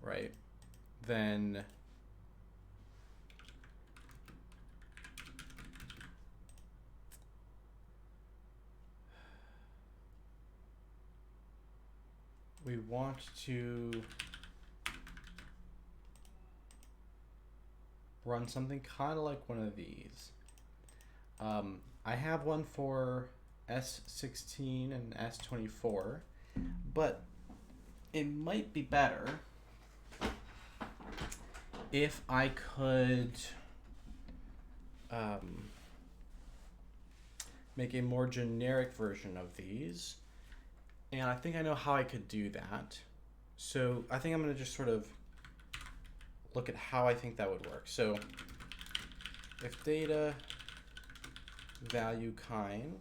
right? Then we want to run something kind of like one of these. I have one for S16 and S24, but it might be better if I could make a more generic version of these. And I think I know how I could do that. So I think I'm going to just sort of look at how I think that would work. So if data value kind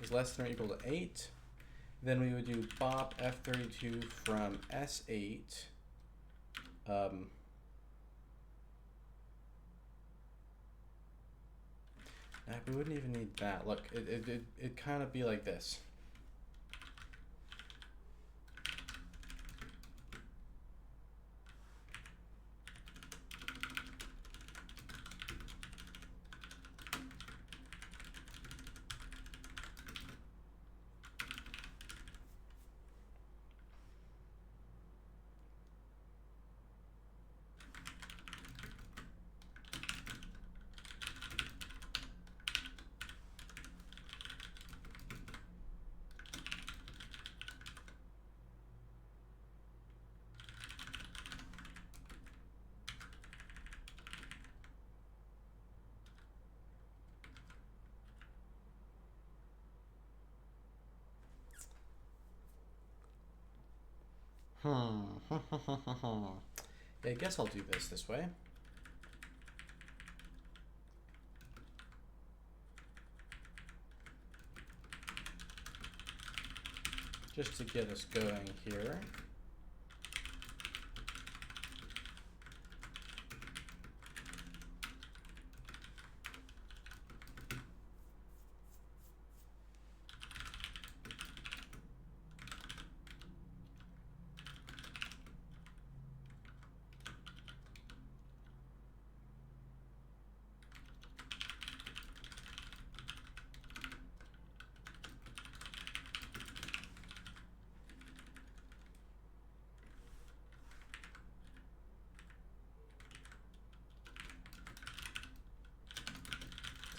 is less than or equal to 8, then we would do bop f32 from S8. We wouldn't even need that. Look, it'd kind of be like this. Yeah, I guess I'll do this way. Just to get us going here.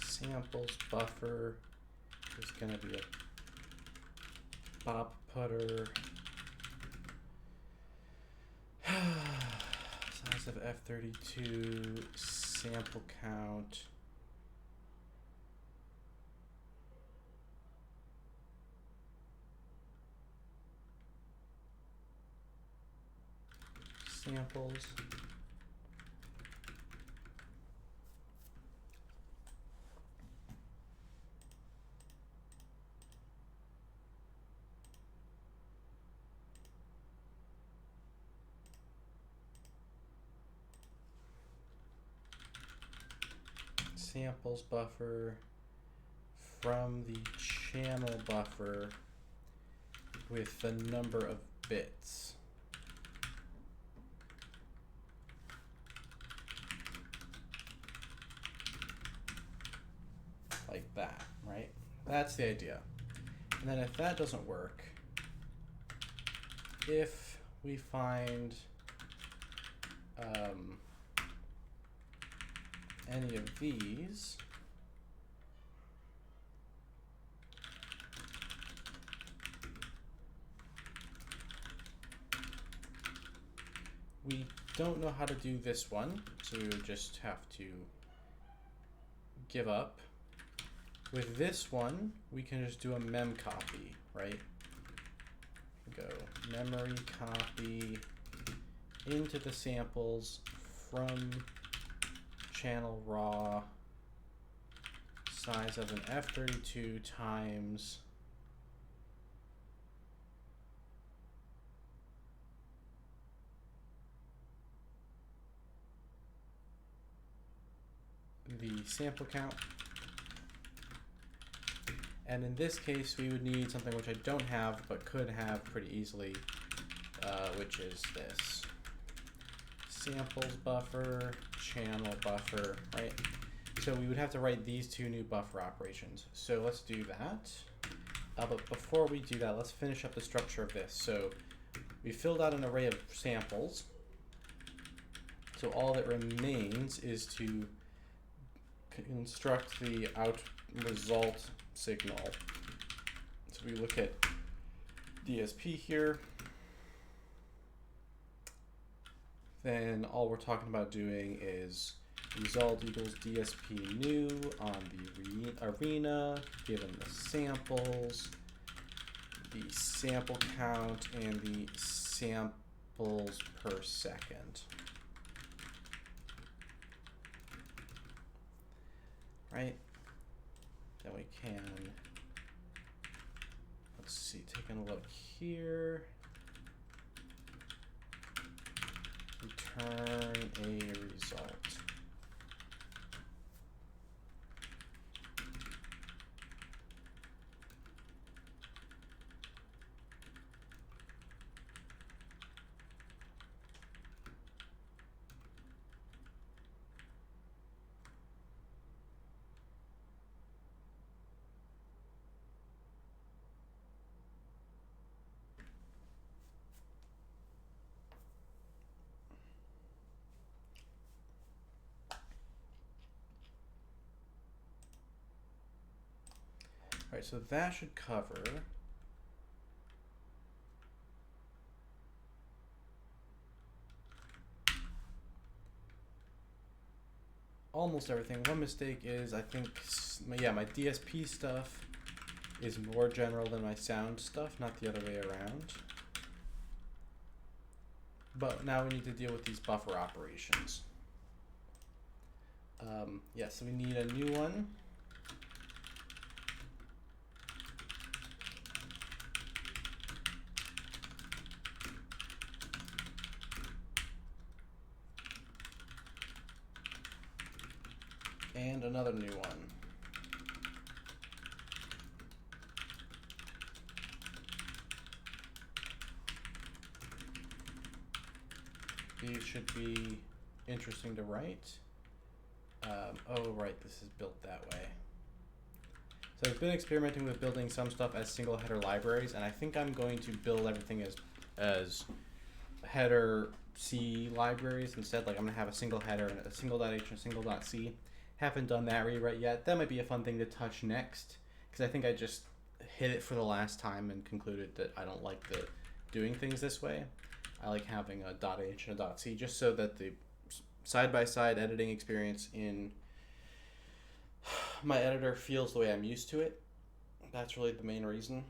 Samples buffer is going to be a bop putter. Size of F32, sample count. Samples. Samples buffer from the channel buffer with the number of bits. Like that, right? That's the idea. And then if that doesn't work, if we find any of these, we don't know how to do this one, so we would just have to give up With this one, we can just do a mem copy, right? Go memory copy into the samples from channel raw size of an F32 times the sample count. And in this case, we would need something which I don't have, but could have pretty easily, which is this. Samples buffer, channel buffer, right? So we would have to write these two new buffer operations. So let's do that. But before we do that, let's finish up the structure of this. So we filled out an array of samples. So all that remains is to construct the out result signal. So we look at DSP here. Then all we're talking about doing is result equals DSP new on the arena, given the samples, the sample count, and the samples per second. Right? Then we can, let's see, taking a look here, return a result. All right, so that should cover almost everything. One mistake is I think, yeah, my DSP stuff is more general than my sound stuff, not the other way around. But now we need to deal with these buffer operations. Yeah, so we need a new one. And another new one. These should be interesting to write. Oh, right, this is built that way. So I've been experimenting with building some stuff as single header libraries, and I think I'm going to build everything as header C libraries instead. Like I'm gonna have a single header and a single.h and a single.c. Haven't done that rewrite yet. That might be a fun thing to touch next, because I think I just hit it for the last time and concluded that I don't like doing things this way. I like having a .h and a .c just so that the side-by-side editing experience in my editor feels the way I'm used to it. That's really the main reason.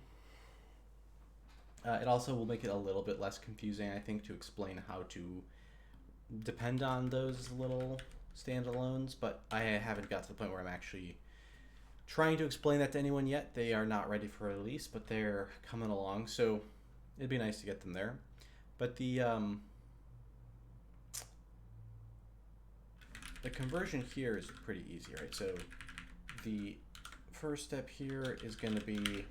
It also will make it a little bit less confusing, I think, to explain how to depend on those little standalones, but I haven't got to the point where I'm actually trying to explain that to anyone yet. They are not ready for release, but they're coming along, so it'd be nice to get them there. But the conversion here is pretty easy, right? So the first step here is going to be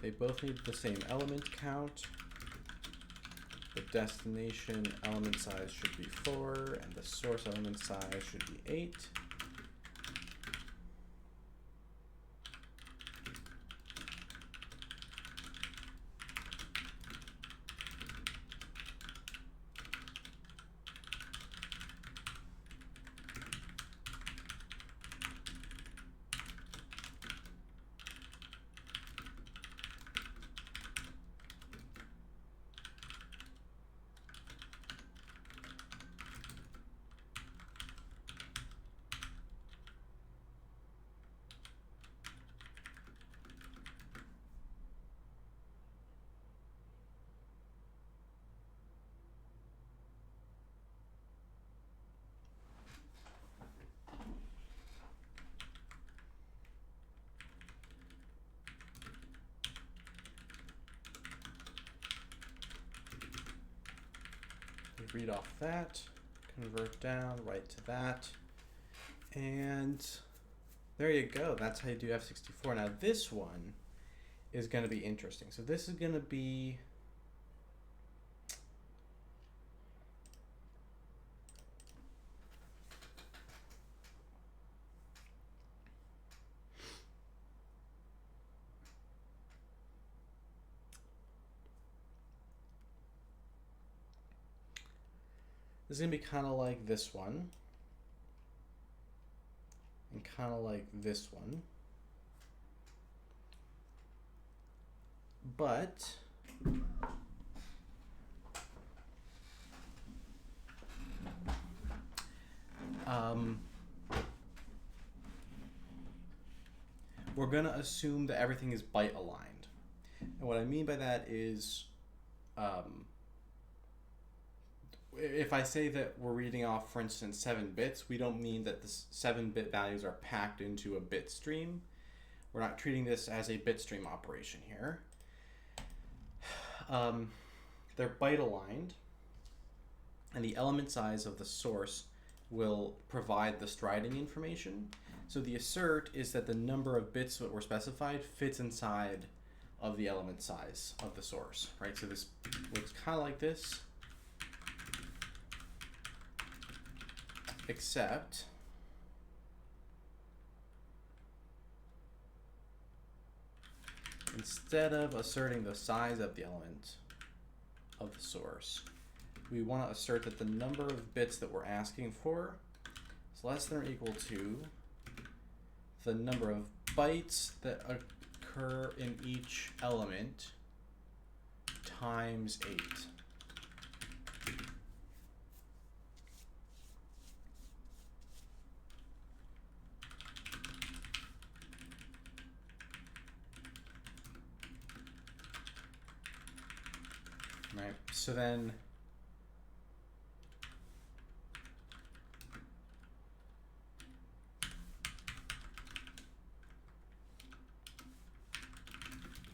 they both need the same element count. The destination element size should be 4, and the source element size should be 8. read off that, convert down, write to that, and there you go. That's how you do F64. Now this one is going to be interesting. So this is going to be kind of like this one, and kind of like this one, but we're going to assume that everything is byte aligned. And what I mean by that is if I say that we're reading off, for instance, 7 bits, we don't mean that the 7-bit values are packed into a bit stream. We're not treating this as a bit stream operation here. They're byte aligned, and the element size of the source will provide the striding information. So the assert is that the number of bits that were specified fits inside of the element size of the source, right? So this looks kind of like this, except instead of asserting the size of the element of the source, we want to assert that the number of bits that we're asking for is less than or equal to the number of bytes that occur in each element times 8. Right, so then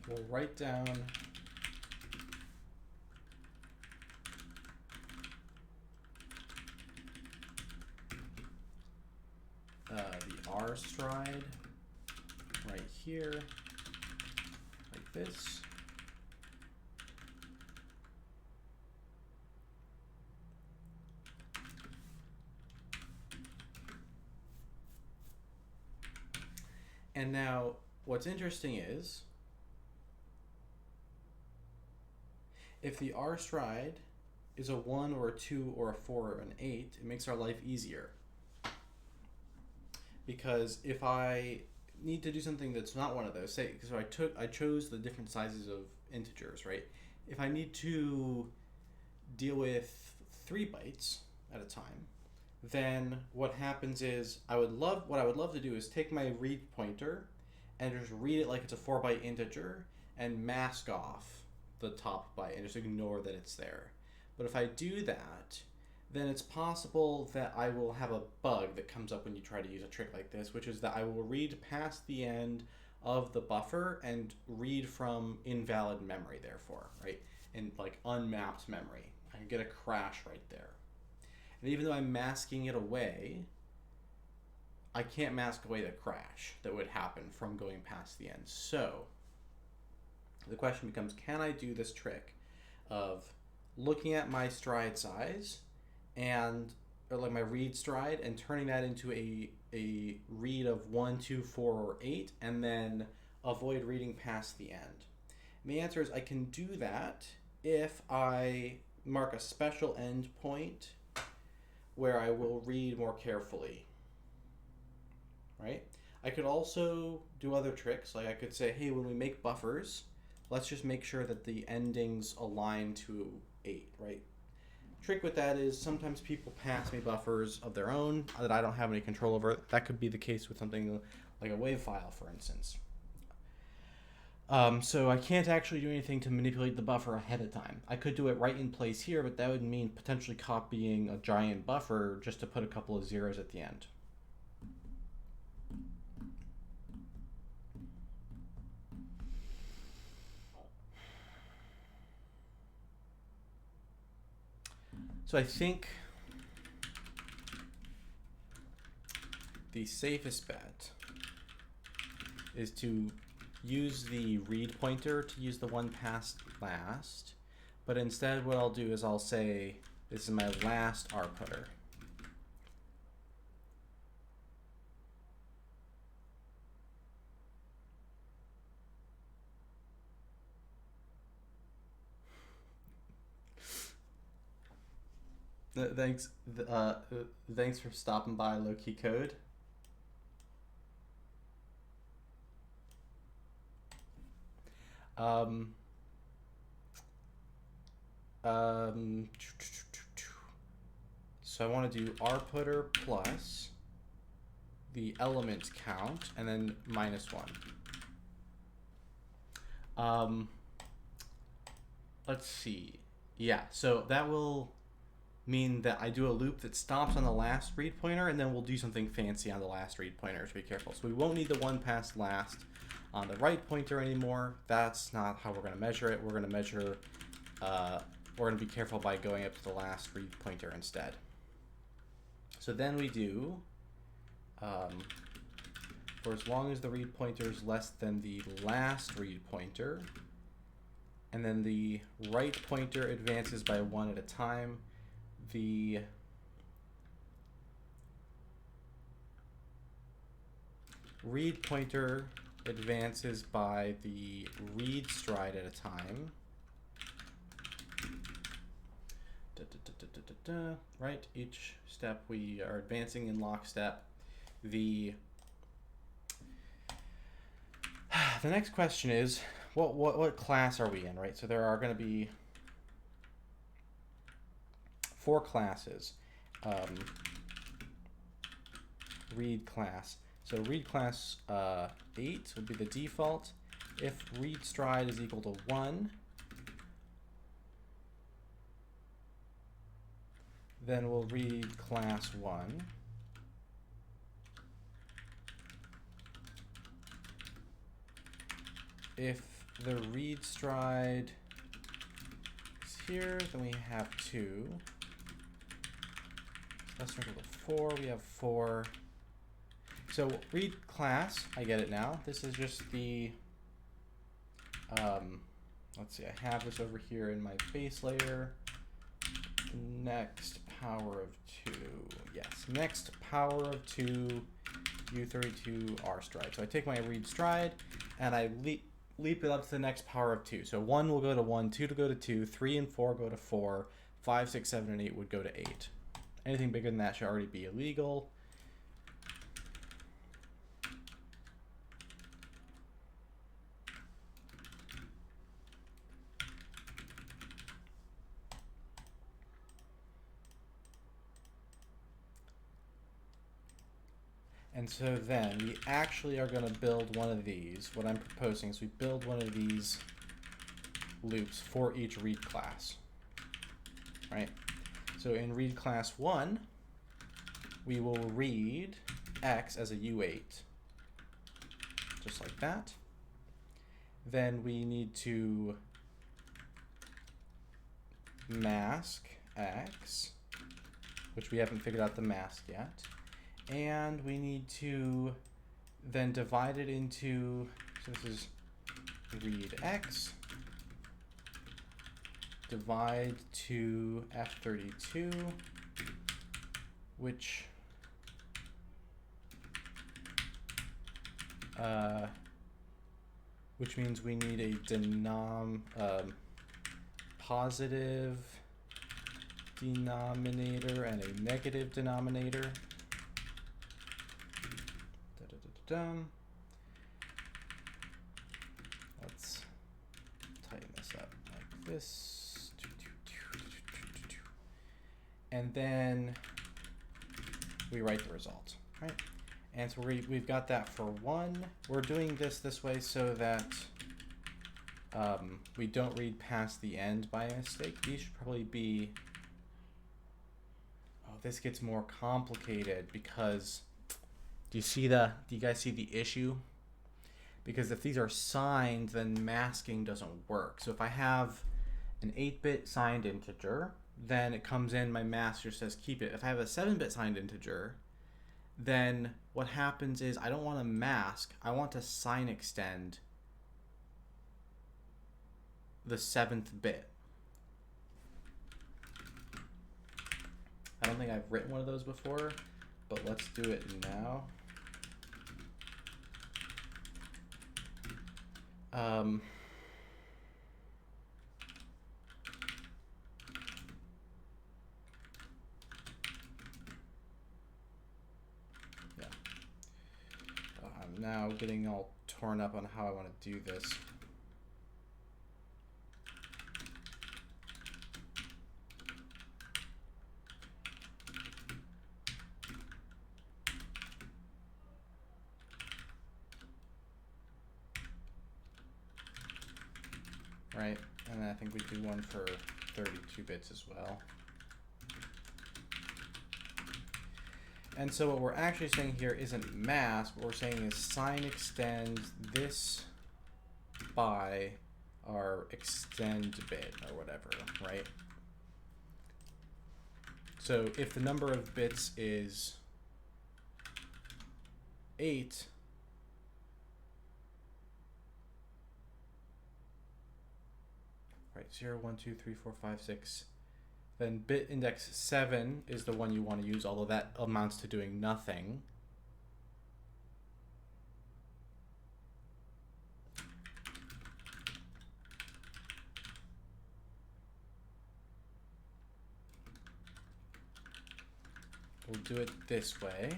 we'll write down the R stride right here, like this. And now what's interesting is if the R stride is a 1 or a 2 or a 4 or an 8, it makes our life easier. Because if I need to do something that's not one of those, say, so I chose the different sizes of integers, right? If I need to deal with 3 bytes at a time, then what happens is what I would love to do is take my read pointer and just read it like it's a 4-byte integer and mask off the top byte and just ignore that it's there. But if I do that, then it's possible that I will have a bug that comes up when you try to use a trick like this, which is that I will read past the end of the buffer and read from invalid memory, therefore, right? In like unmapped memory. I can get a crash right there. And even though I'm masking it away, I can't mask away the crash that would happen from going past the end. So the question becomes, can I do this trick of looking at my stride size or like my read stride and turning that into a read of 1, 2, 4, or 8, and then avoid reading past the end? And the answer is I can do that if I mark a special endpoint where I will read more carefully, right? I could also do other tricks. Like I could say, hey, when we make buffers, let's just make sure that the endings align to 8, right? Trick with that is sometimes people pass me buffers of their own that I don't have any control over. That could be the case with something like a WAV file, for instance. So I can't actually do anything to manipulate the buffer ahead of time. I could do it right in place here, but that would mean potentially copying a giant buffer just to put a couple of zeros at the end. So I think the safest bet is to use the read pointer to use the one past last, but instead what I'll do is I'll say this is my last rputter. Thanks for stopping by Low Key Code. So I want to do rputter plus the element count and then -1. Let's see. Yeah, so that will mean that I do a loop that stops on the last read pointer, and then we'll do something fancy on the last read pointer, so be careful. So we won't need the one past last on the right pointer anymore. That's not how we're going to measure it. We're going to measure, we're going to be careful by going up to the last read pointer instead. So then we do, for as long as the read pointer is less than the last read pointer, and then the right pointer advances by 1 at a time, the read pointer advances by the read stride at a time. Right, each step we are advancing in lockstep. The next question is, what class are we in, right? So there are going to be 4 classes. Read class. So read class 8 would be the default. If read stride is equal to 1, then we'll read class 1. If the read stride is here, then we have 2. Less than or equal to 4, we have 4. So read class, I get it now. This is just the, let's see, I have this over here in my base layer. Next power of 2, yes, next power of 2 U32 R stride. So I take my read stride and I leap it up to the next power of 2. So 1 will go to 1, 2 to go to 2, 3 and 4 go to 4, 5, 6, 7, and 8 would go to 8. Anything bigger than that should already be illegal. And so then we actually are going to build one of these. What I'm proposing is we build one of these loops for each read class, right? So in read class 1, we will read X as a U8, just like that. Then we need to mask X, which we haven't figured out the mask yet. And we need to then divide it into, so this is read X, divide to F32, which means we need a positive denominator and a negative denominator. Let's tighten this up like this. And then we write the result, right? And so we've got that for 1. We're doing this way so that we don't read past the end by mistake. These should probably be, oh, this gets more complicated because do you guys see the issue? Because if these are signed, then masking doesn't work. So if I have an 8-bit signed integer then it comes in, my mask just says keep it. If I have a 7-bit signed integer, then what happens is I don't want to mask, I want to sign extend the 7th bit. I don't think I've written one of those before, but let's do it now. Yeah. I'm now getting all torn up on how I want to do this. Right, and then I think we do one for 32 bits as well. And so what we're actually saying here isn't mask, what we're saying is sign extend this by our extend bit or whatever, right? So if the number of bits is 8, right, 0, 1, 2, 3, 4, 5, 6. Then bit index 7 is the one you want to use, although that amounts to doing nothing. We'll do it this way.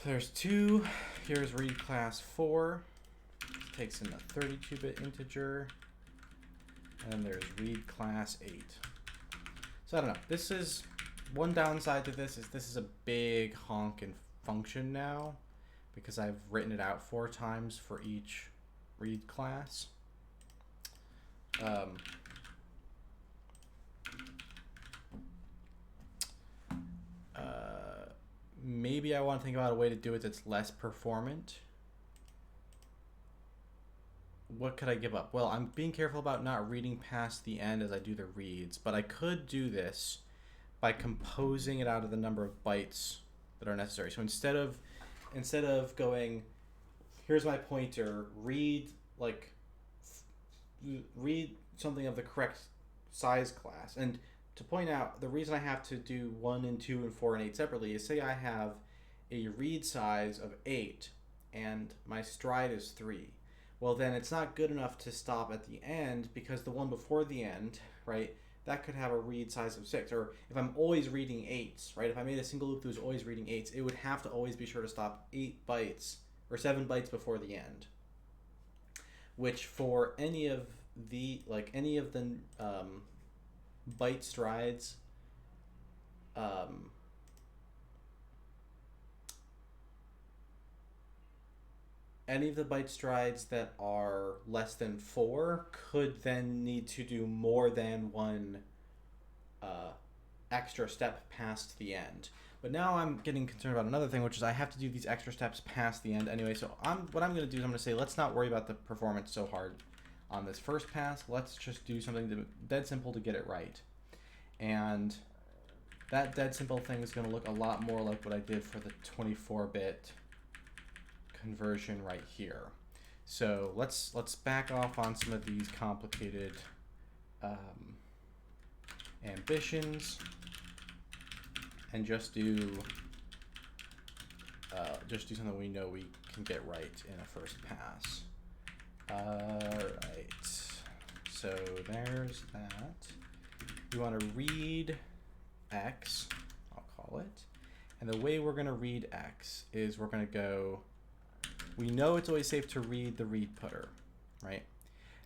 There's 2. Here's read class 4. This takes in a 32-bit integer. And there's read class 8. So I don't know. This is one downside to this is a big honkin' function now because I've written it out 4 times for each read class. Maybe I want to think about a way to do it that's less performant. What could I give up? Well, I'm being careful about not reading past the end as I do the reads, but I could do this by composing it out of the number of bytes that are necessary. So instead of going, here's my pointer, read something of the correct size class. And to point out, the reason I have to do 1 and 2 and 4 and 8 separately is, say I have a read size of 8 and my stride is 3. Well, then it's not good enough to stop at the end because the one before the end, right, that could have a read size of 6. Or if I'm always reading 8s, right, if I made a single loop that was always reading 8s, it would have to always be sure to stop 8 bytes or 7 bytes before the end. Which for any of the byte strides, any of the byte strides that are less than 4 could then need to do more than one extra step past the end. But now I'm getting concerned about another thing, which is I have to do these extra steps past the end anyway. So what I'm going to do is I'm going to say, let's not worry about the performance so hard on this first pass. Let's just do something dead simple to get it right. And that dead simple thing is going to look a lot more like what I did for the 24-bit conversion right here. So let's back off on some of these complicated ambitions and just do something we know we can get right in a first pass. Alright, so there's that. We want to read X, I'll call it. And the way we're going to read X is we're going to go, we know it's always safe to read the read putter, right?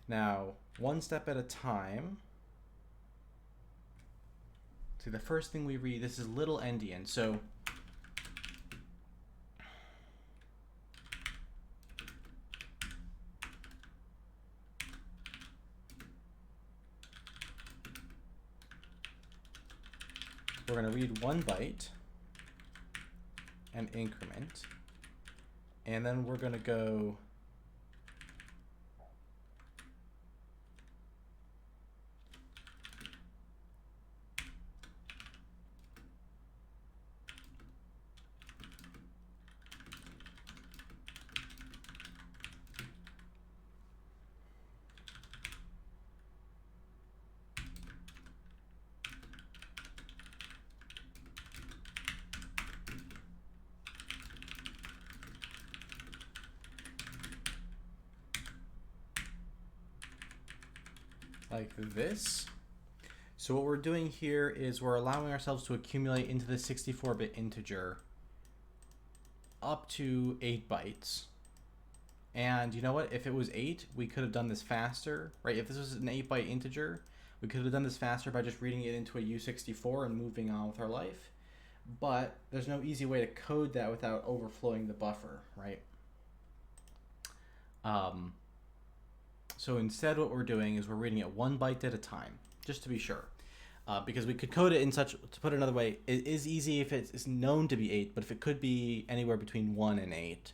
Now, one step at a time. See, the first thing we read, this is little endian. So we're going to read 1 byte and increment. And then we're going to go like this. So what we're doing here is we're allowing ourselves to accumulate into the 64-bit integer up to 8 bytes. And you know what? If it was 8, we could have done this faster, right? If this was an 8-byte integer, we could have done this faster by just reading it into a U64 and moving on with our life. But there's no easy way to code that without overflowing the buffer, right? So instead what we're doing is we're reading it 1 byte at a time, just to be sure. Because we could code it in such, to put it another way, it is easy if it's known to be 8, but if it could be anywhere between 1 and 8,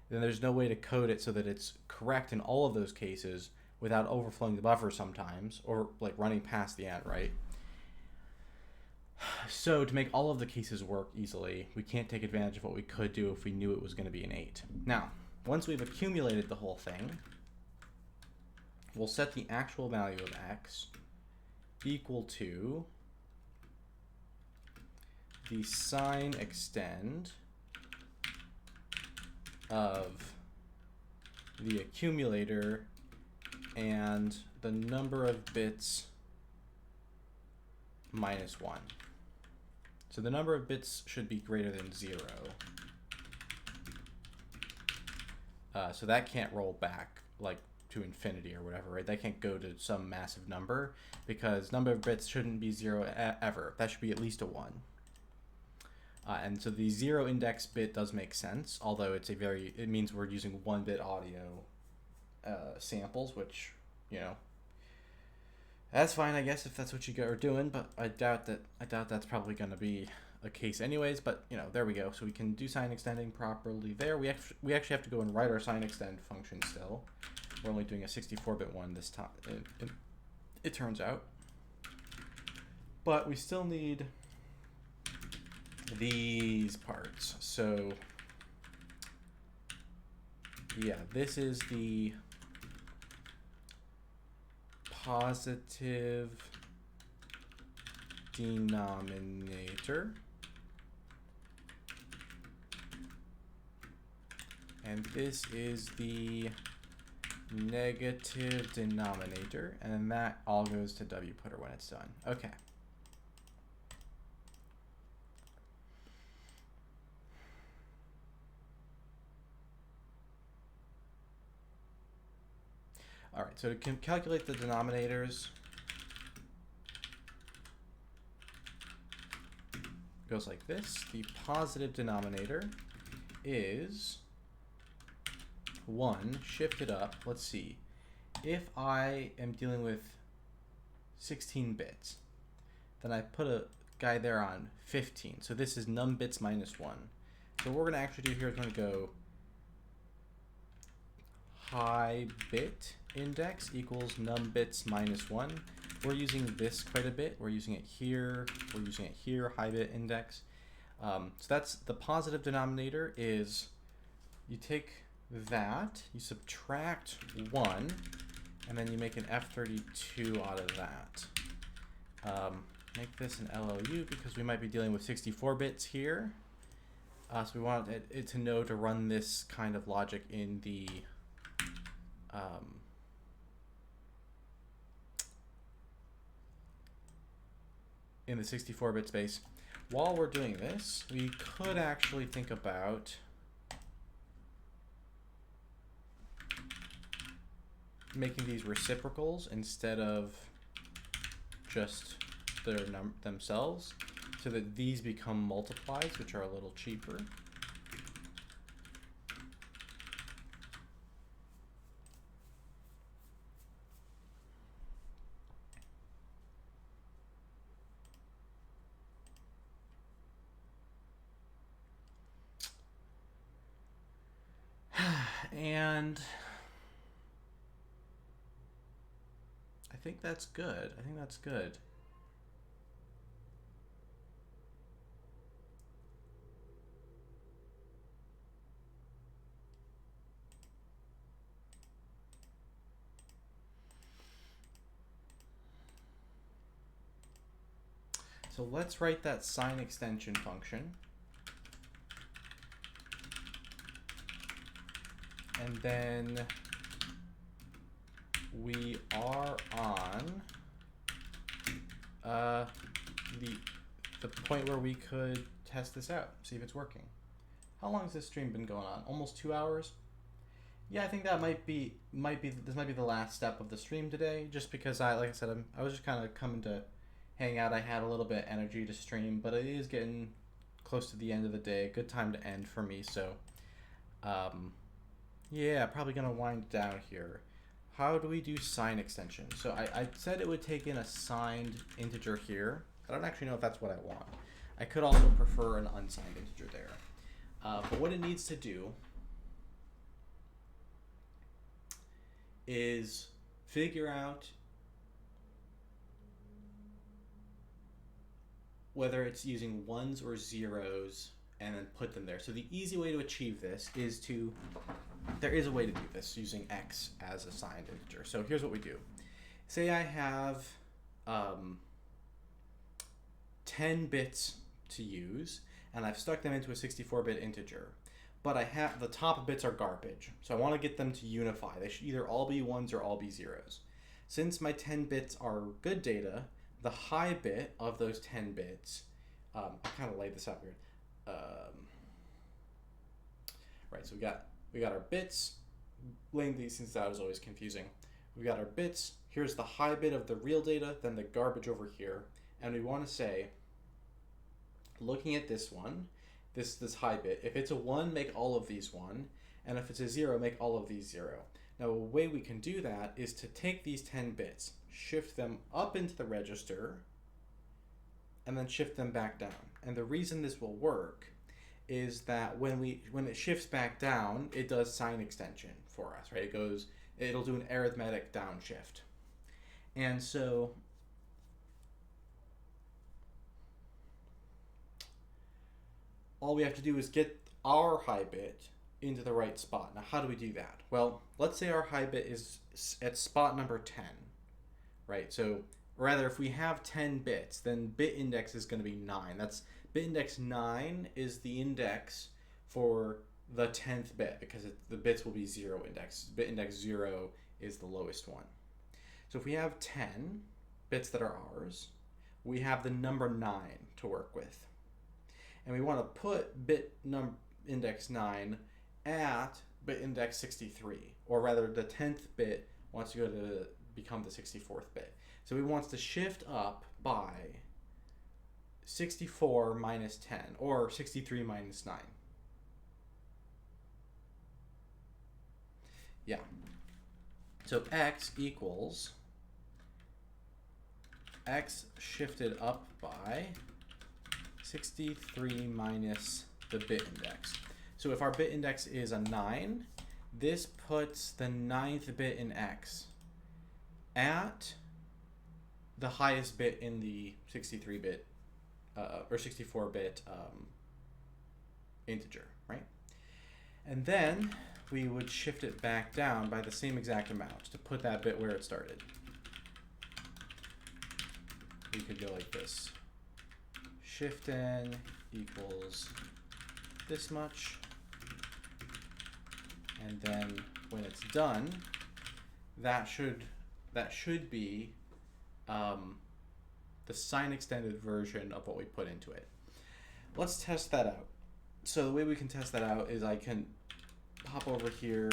then there's no way to code it so that it's correct in all of those cases without overflowing the buffer sometimes, or like running past the end, right? So to make all of the cases work easily, we can't take advantage of what we could do if we knew it was going to be an 8. Now, once we've accumulated the whole thing, we'll set the actual value of x equal to the sign extend of the accumulator and the number of bits minus 1. So the number of bits should be greater than 0. So that can't roll back like to infinity or whatever, right? That can't go to some massive number because number of bits shouldn't be 0 ever. That should be at least a 1. And so the 0 index bit does make sense, although it means we're using 1-bit audio samples, which, you know, that's fine, I guess, if that's what you guys are doing, but I doubt that's probably going to be a case anyways, but, you know, there we go. So we can do sign extending properly there. We actually have to go and write our sign extend function still. We're only doing a 64-bit one this time, it turns out. But we still need these parts. So, yeah, this is the positive denominator, and this is the negative denominator, and then that all goes to wputter when it's done. Okay. All right, so to calculate the denominators, it goes like this. The positive denominator is 1 shifted up. Let's see. If I am dealing with 16 bits, then I put a guy there on 15. So this is num bits minus 1. So what we're going to actually do here is going to go high bit index equals num bits minus 1. We're using this quite a bit. We're using it here. We're using it here, high bit index. So that's the positive denominator is you take that, you subtract 1, and then you make an F32 out of that. Make this an LLU because we might be dealing with 64 bits here. So we want it to know to run this kind of logic in the in the 64-bit space. While we're doing this, we could actually think about making these reciprocals instead of just themselves, so that these become multiplies, which are a little cheaper. And I think that's good. I think that's good. So let's write that sine extension function. And then we are on the point where we could test this out, see if it's working. How long has this stream been going on? Almost 2 hours? Yeah, I think that might be this might be the last step of the stream today, just because like I said, I was just kind of coming to hang out. I had a little bit of energy to stream, but it is getting close to the end of the day. Good time to end for me, so yeah, probably gonna wind down here. How do we do sine extension? So I said it would take in a signed integer here. I don't actually know if that's what I want. I could also prefer an unsigned integer there. But what it needs to do is figure out whether it's using ones or zeros and then put them there. So the easy way to achieve this is there is a way to do this using x as a signed integer. So here's what we do. Say I have 10 bits to use, and I've stuck them into a 64-bit integer. But I have the top bits are garbage, so I want to get them to unify. They should either all be ones or all be zeros. Since my 10 bits are good data, the high bit of those 10 bits, I kind of laid this out weird. Right, so we got our bits. Laying these things out is always confusing. We got our bits. Here's the high bit of the real data, then the garbage over here, and we want to say, looking at this one, this high bit, if it's a 1, make all of these 1, and if it's a 0, make all of these 0. Now, a way we can do that is to take these 10 bits, shift them up into the register, and then shift them back down. And the reason this will work is that when it shifts back down, it does sine extension for us, right? It'll do an arithmetic downshift. And so all we have to do is get our high bit into the right spot. Now, how do we do that? Well, let's say our high bit is at spot number 10, right? So rather, if we have 10 bits, then bit index is going to be 9. That's bit index 9 is the index for the 10th bit, because the bits will be 0 index. Bit index 0 is the lowest one. So if we have 10 bits that are ours, we have the number 9 to work with. And we want to put bit index 9 at bit index 63, or rather the 10th bit wants to go to become the 64th bit. So we want to shift up by 64 minus 10, or 63 minus 9. Yeah. So x equals x shifted up by 63 minus the bit index. So if our bit index is a 9, this puts the 9th bit in x at the highest bit in the 63-bit or 64-bit integer, right? And then we would shift it back down by the same exact amount to put that bit where it started. We could go like this. Shift n equals this much. And then when it's done, that should be the sine extended version of what we put into it. Let's test that out. So the way we can test that out is I can hop over here.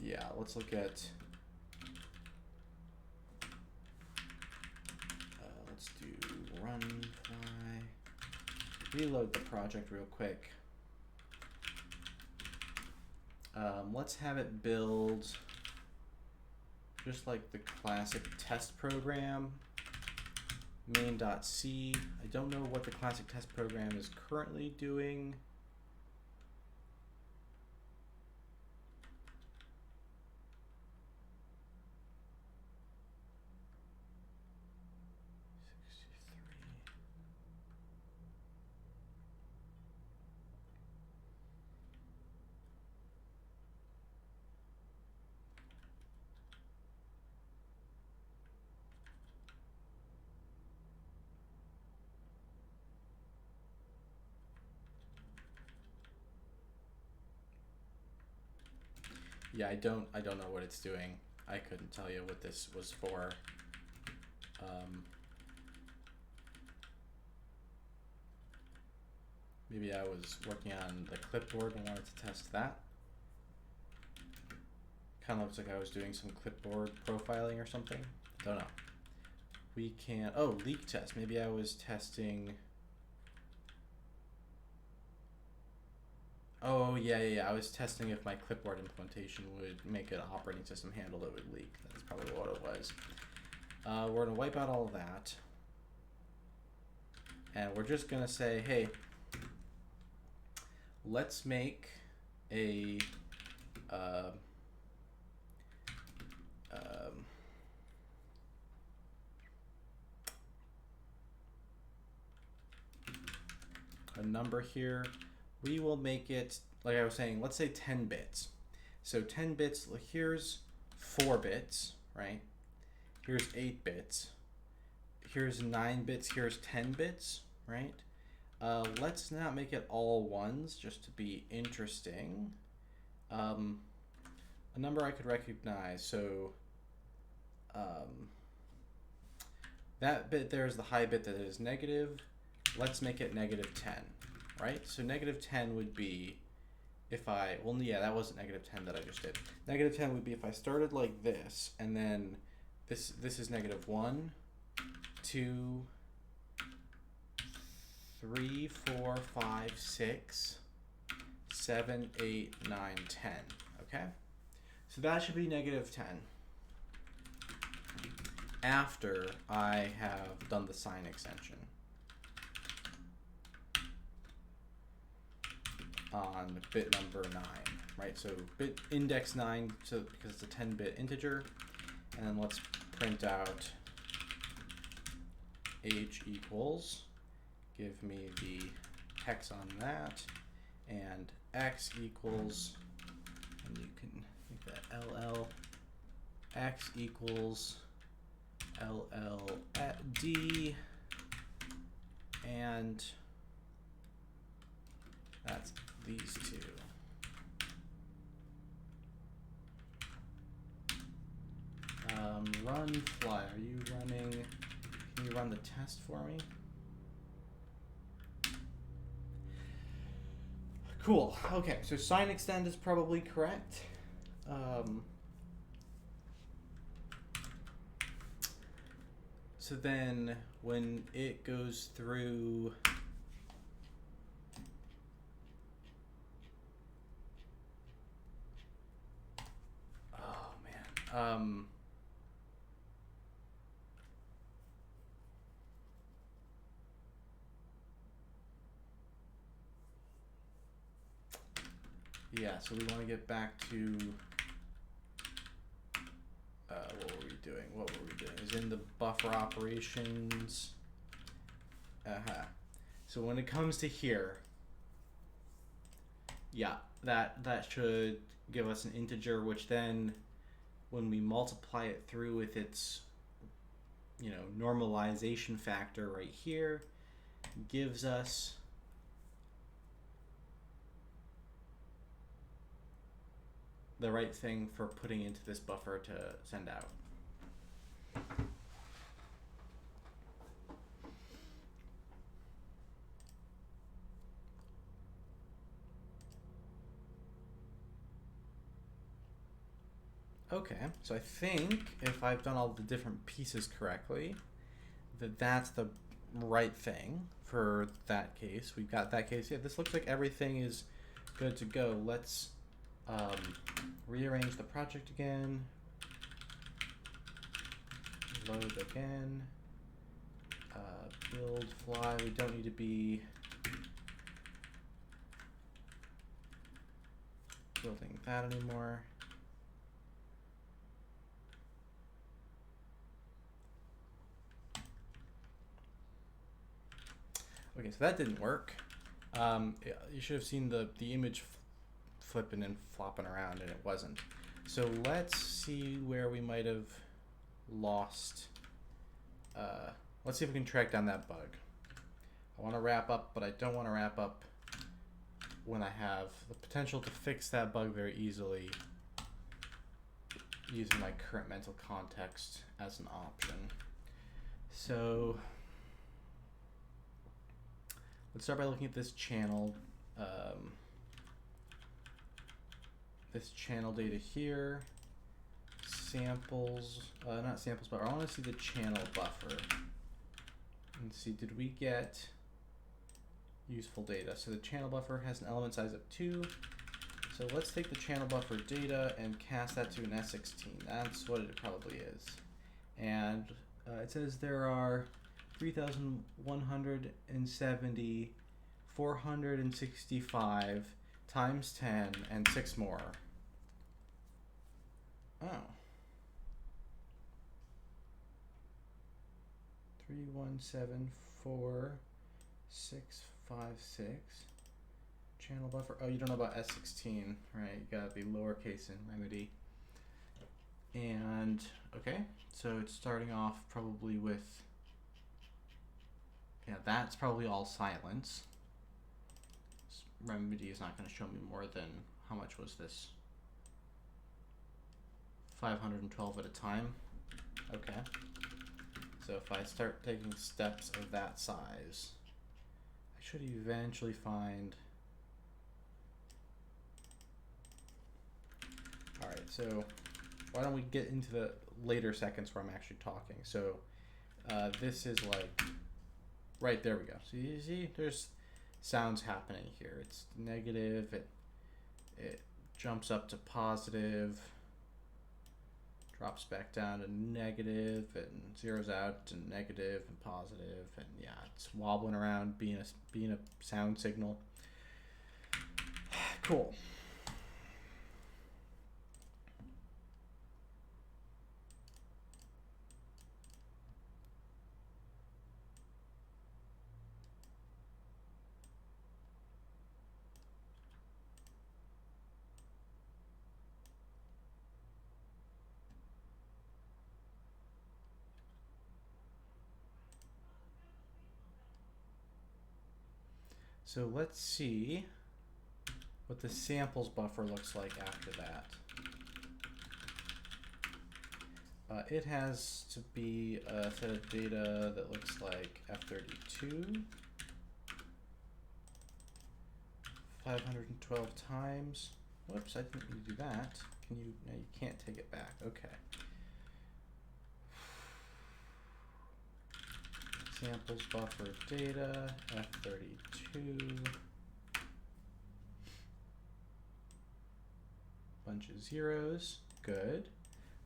Yeah, let's look at, let's do run fly, reload the project real quick. Let's have it build just like the classic test program, main.c. I don't know what the classic test program is currently doing. Yeah, I don't know what it's doing. I couldn't tell you what this was for. Maybe I was working on the clipboard and wanted to test that. Kind of looks like I was doing some clipboard profiling or something. Don't know. We can, oh, leak test. Maybe I was testing. Oh, yeah. I was testing if my clipboard implementation would make an operating system handle that would leak. That's probably what it was. We're going to wipe out all of that. And we're just going to say, hey, let's make a number here. We will make it, like I was saying, let's say 10 bits. So 10 bits, here's 4 bits, right? Here's 8 bits. Here's 9 bits, here's 10 bits, right? Let's not make it all ones, just to be interesting. A number I could recognize, so that bit there is the high bit that is negative. Let's make it negative 10, right? So negative 10 would be if I, well, yeah, that wasn't negative 10 that I just did. Negative 10 would be if I started like this, and then this is negative 1, 2, 3, 4, 5, 6, 7, 8, 9, 10, okay? So that should be negative 10 after I have done the sign extension on bit number 9, right? So bit index 9, so because it's a 10-bit integer, and then let's print out age equals, give me the hex on that, and x equals, and you can make that LL, x equals LL at D, and that's these two. Run fly, are you running, can you run the test for me? Cool, okay, so sign extend is probably correct. So then when it goes through, oh man, yeah, so we want to get back to, what were we doing? It was in the buffer operations. So when it comes to here, yeah, that should give us an integer, which then when we multiply it through with its, you know, normalization factor right here, gives us the right thing for putting into this buffer to send out. Okay, so I think if I've done all the different pieces correctly, that's the right thing for that case. We've got that case. Yeah, this looks like everything is good to go. Let's rearrange the project again. Load again. Build fly. We don't need to be building that anymore. Okay, so that didn't work. You should have seen the image flipping and flopping around, and it wasn't. So let's see where we might have lost. Let's see if we can track down that bug. I want to wrap up, but I don't want to wrap up when I have the potential to fix that bug very easily using my current mental context as an option. So let's start by looking at this channel. This channel data here. Samples, not samples, but I want to see the channel buffer. And see, did we get useful data? So the channel buffer has an element size of 2. So let's take the channel buffer data and cast that to an S16. That's what it probably is. And it says there are 3,170, 465 times 10 and 6 more. Oh. 3174656 channel buffer. Oh, you don't know about S16, right? You gotta be lowercase in Remedy. And okay, so it's starting off probably with, yeah, that's probably all silence. Remedy is not going to show me more than, how much was this? 512 at a time. Okay. So if I start taking steps of that size, I should eventually find. All right, so why don't we get into the later seconds where I'm actually talking? So this is like, right, there we go. So you see, there's sounds happening here. It's negative, it jumps up to positive, drops back down to negative, and zeroes out to negative and positive, and yeah, it's wobbling around, being a sound signal. Cool. So let's see what the samples buffer looks like after that. It has to be a set of data that looks like F32, 512 times. Whoops, I didn't need to do that. Can you? No, you can't take it back. Okay. Samples buffer data, F32. Bunch of zeros. Good.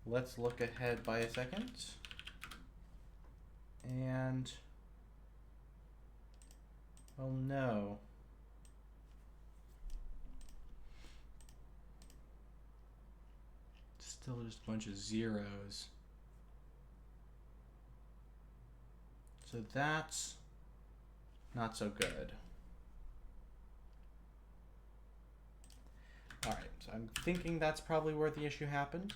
Let's look ahead by a second. And, oh no. Still just a bunch of zeros. So that's not so good. All right, so I'm thinking that's probably where the issue happened.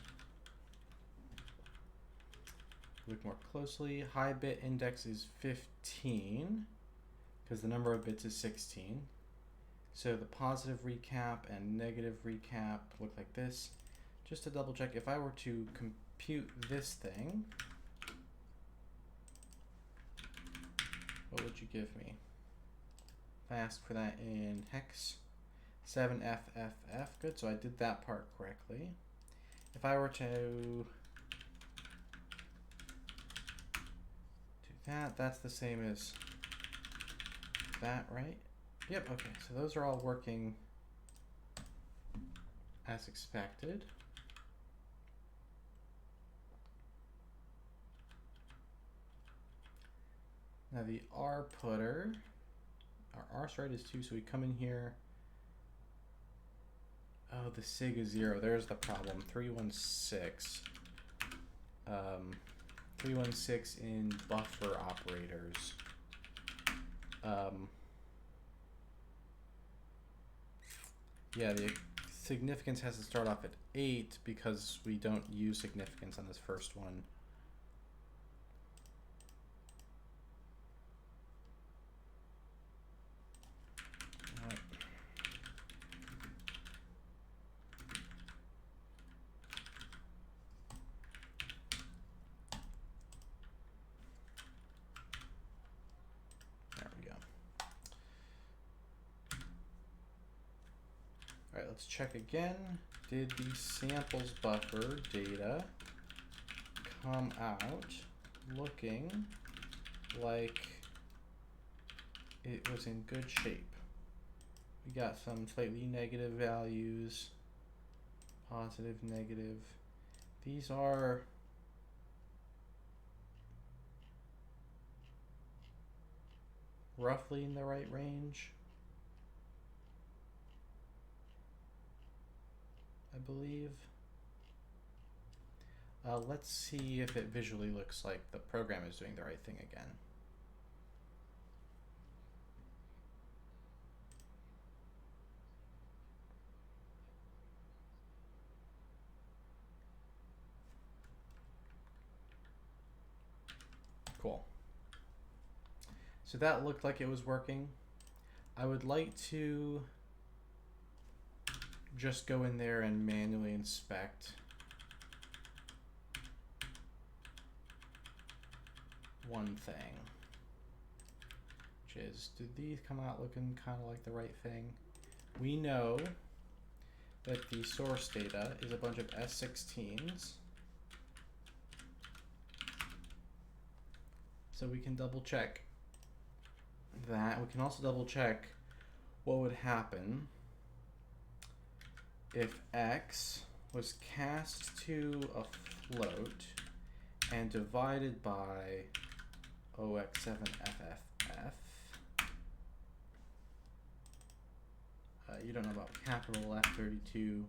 Look more closely. High bit index is 15 because the number of bits is 16. So the positive recap and negative recap look like this. Just to double check, if I were to compute this thing, what would you give me? If I asked for that in hex, 7FFF, good, so I did that part correctly. If I were to do that, that's the same as that, right? Yep, okay, so those are all working as expected. Now the R putter, our R stride is 2, so we come in here. Oh, the sig is 0. There's the problem. 316. 316 in buffer operators. Yeah, the significance has to start off at 8 because we don't use significance on this first one. All right, let's check again. Did the samples buffer data come out looking like it was in good shape? We got some slightly negative values, positive, negative. These are roughly in the right range, I believe. Let's see if it visually looks like the program is doing the right thing again. Cool. So that looked like it was working. I would like to just go in there and manually inspect one thing, which is, do these come out looking kind of like the right thing? We know that the source data is a bunch of S16s. So we can double check that. We can also double check what would happen if X was cast to a float and divided by OX7FFF. You don't know about capital F32.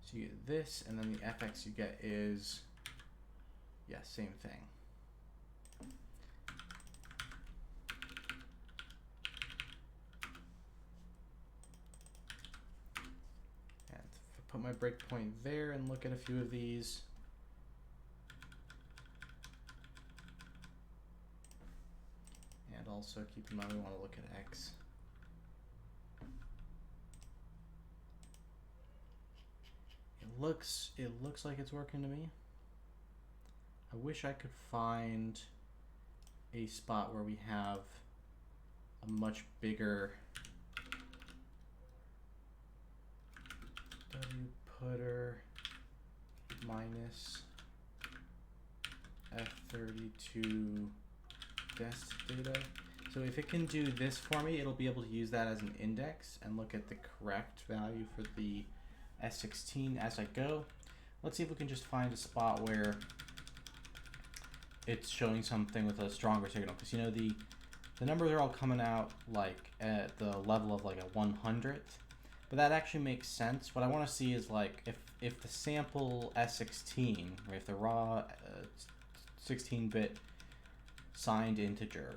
So you get this, and then the FX you get is, yeah, same thing. And put my breakpoint there and look at a few of these. And also keep in mind we want to look at X. It looks like it's working to me. I wish I could find a spot where we have a much bigger wputter minus F32 dest data. So if it can do this for me, it'll be able to use that as an index and look at the correct value for the S16 as I go. Let's see if we can just find a spot where it's showing something with a stronger signal, because you know the numbers are all coming out like at the level of like a 100th, but that actually makes sense. What I want to see is like if the sample S16, or if the raw 16-bit signed integer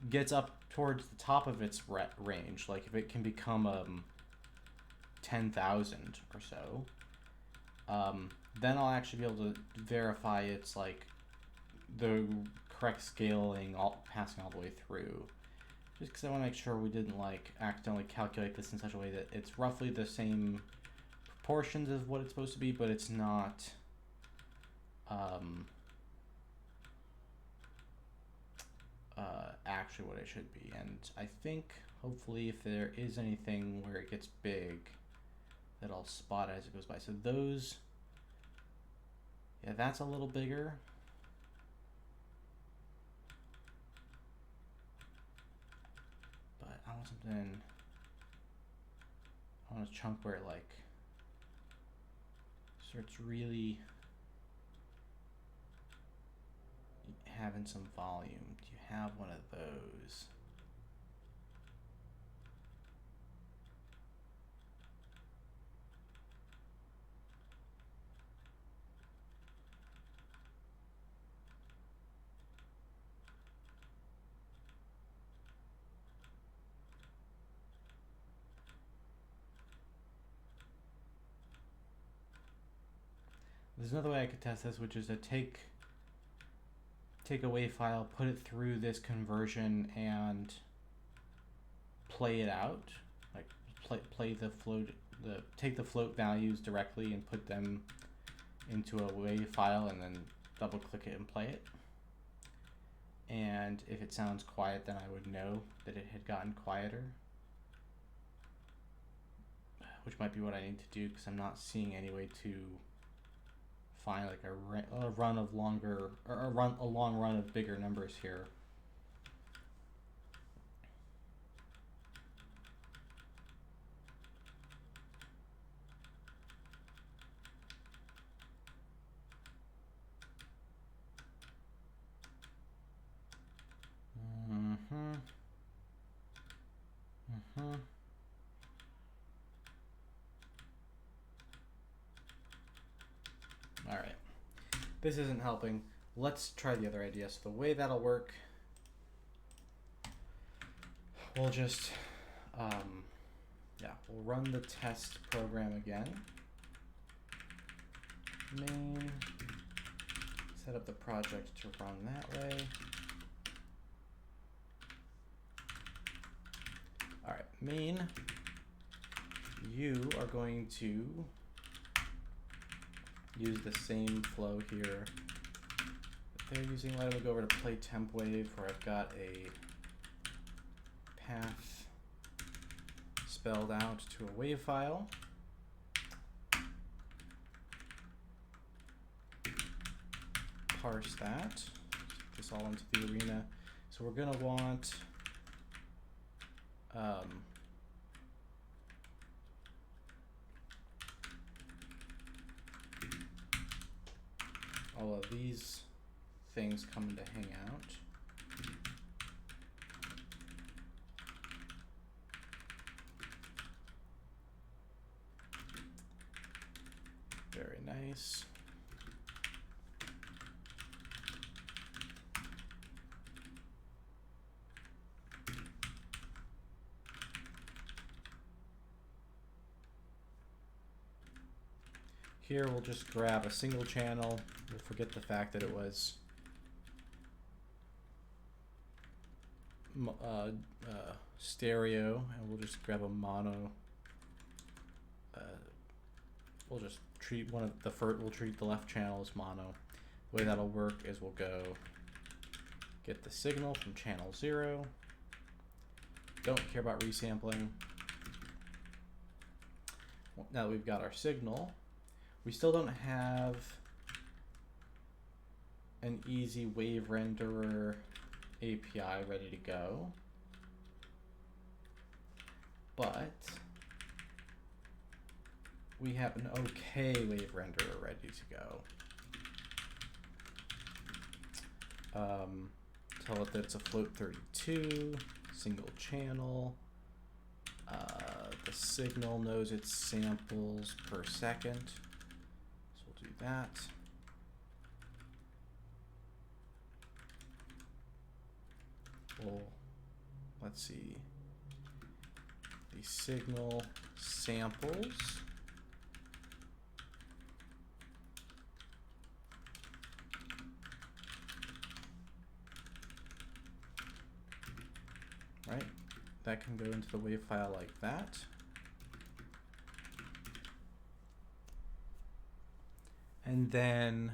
gets up towards the top of its range, like if it can become 10,000 or so, then I'll actually be able to verify it's like the correct scaling, passing all the way through. Just because I want to make sure we didn't like accidentally calculate this in such a way that it's roughly the same proportions as what it's supposed to be, but it's not actually what it should be. And I think hopefully if there is anything where it gets big, that I'll spot as it goes by. So those, yeah, that's a little bigger. But I want something, I want a chunk where it like starts really having some volume. Do you have one of those? There's another way I could test this, which is to take a WAV file, put it through this conversion, and play it out. Like play the float, take the float values directly and put them into a WAV file, and then double click it and play it. And if it sounds quiet, then I would know that it had gotten quieter. which might be what I need to do because I'm not seeing any way to find like a run of longer, or a long run of bigger numbers here. All right, this isn't helping. Let's try the other idea. So the way that'll work, we'll just, we'll run the test program again. Main, set up the project to run that way. All right, main, you are going to use the same flow here that they're using. Let me go over to play temp wave where I've got a path spelled out to a wave file. Parse that, put this all into the arena. So we're gonna want all of these things coming to hang out. Very nice. Here we'll just grab a single channel. We'll forget the fact that it was stereo, and we'll just grab a mono. We'll just treat one of the first. We'll treat the left channel as mono. The way that'll work is we'll go get the signal from channel 0. Don't care about resampling. Now that we've got our signal, we still don't have an easy wave renderer API ready to go, but we have an okay wave renderer ready to go. Tell it that it's a float 32, single channel. The signal knows its samples per second, so we'll do that. Well, let's see, the signal samples. Right, that can go into the wave file like that. And then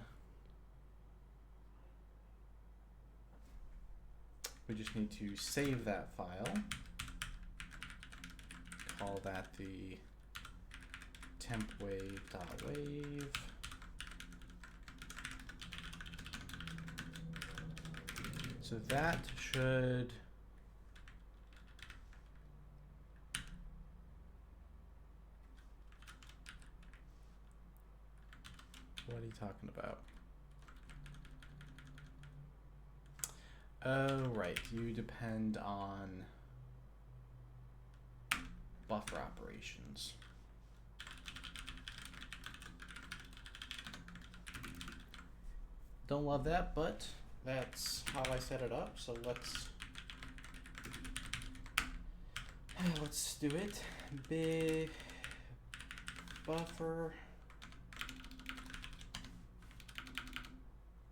we just need to save that file. Call that the tempwave.wave. So that should what are you talking about? Oh, right. You depend on buffer operations. Don't love that, but that's how I set it up. So let's do it. Big buffer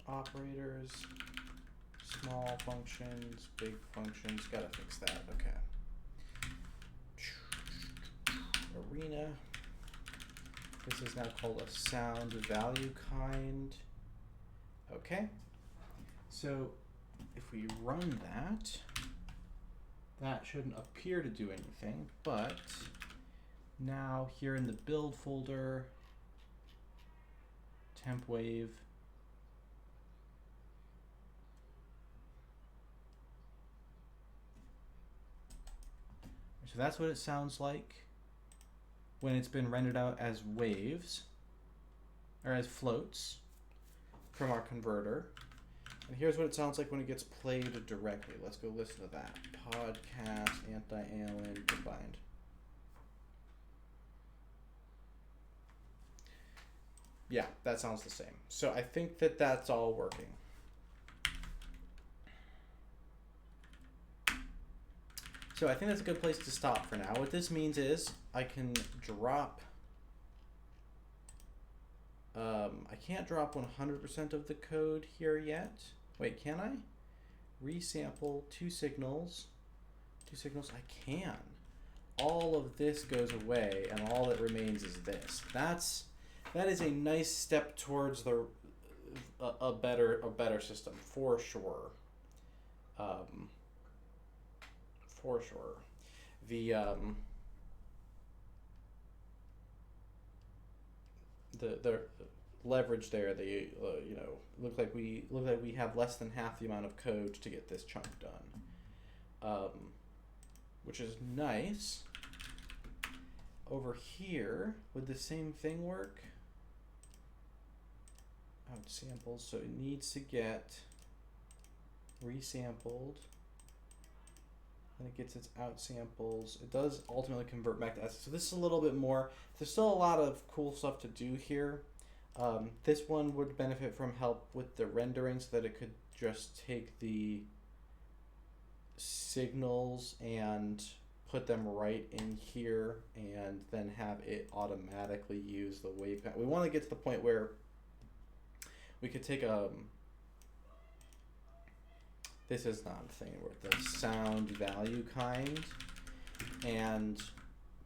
operators, small functions, big functions. Gotta fix that. Okay. Arena. This is now called a sound value kind. Okay. So if we run that, that shouldn't appear to do anything, but Now here in the build folder, temp wave. So that's what it sounds like when it's been rendered out as waves, or as floats from our converter. And here's what it sounds like when it gets played directly. Let's go listen to that. Podcast, anti-aliasing, combined. Yeah, that sounds the same. So I think that that's all working. So I think that's a good place to stop for now. What this means is I can drop, I can't drop 100% of the code here yet. Wait, can I? Resample two signals. I can. All of this goes away and all that remains is this. That is a nice step towards a better system for sure. For sure. The leverage there, they you know, look like we have less than half the amount of code to get this chunk done, which is nice. Over here, would the same thing work? Out samples, so it needs to get resampled. Then it gets its out samples. It does ultimately convert back to S. So this is a little bit more. There's still a lot of cool stuff to do here. This one would benefit from help with the rendering so that it could just take the signals and put them right in here and then have it automatically use the wave. We want to get to the point where we could take this is not a thing, where the sound value kind, and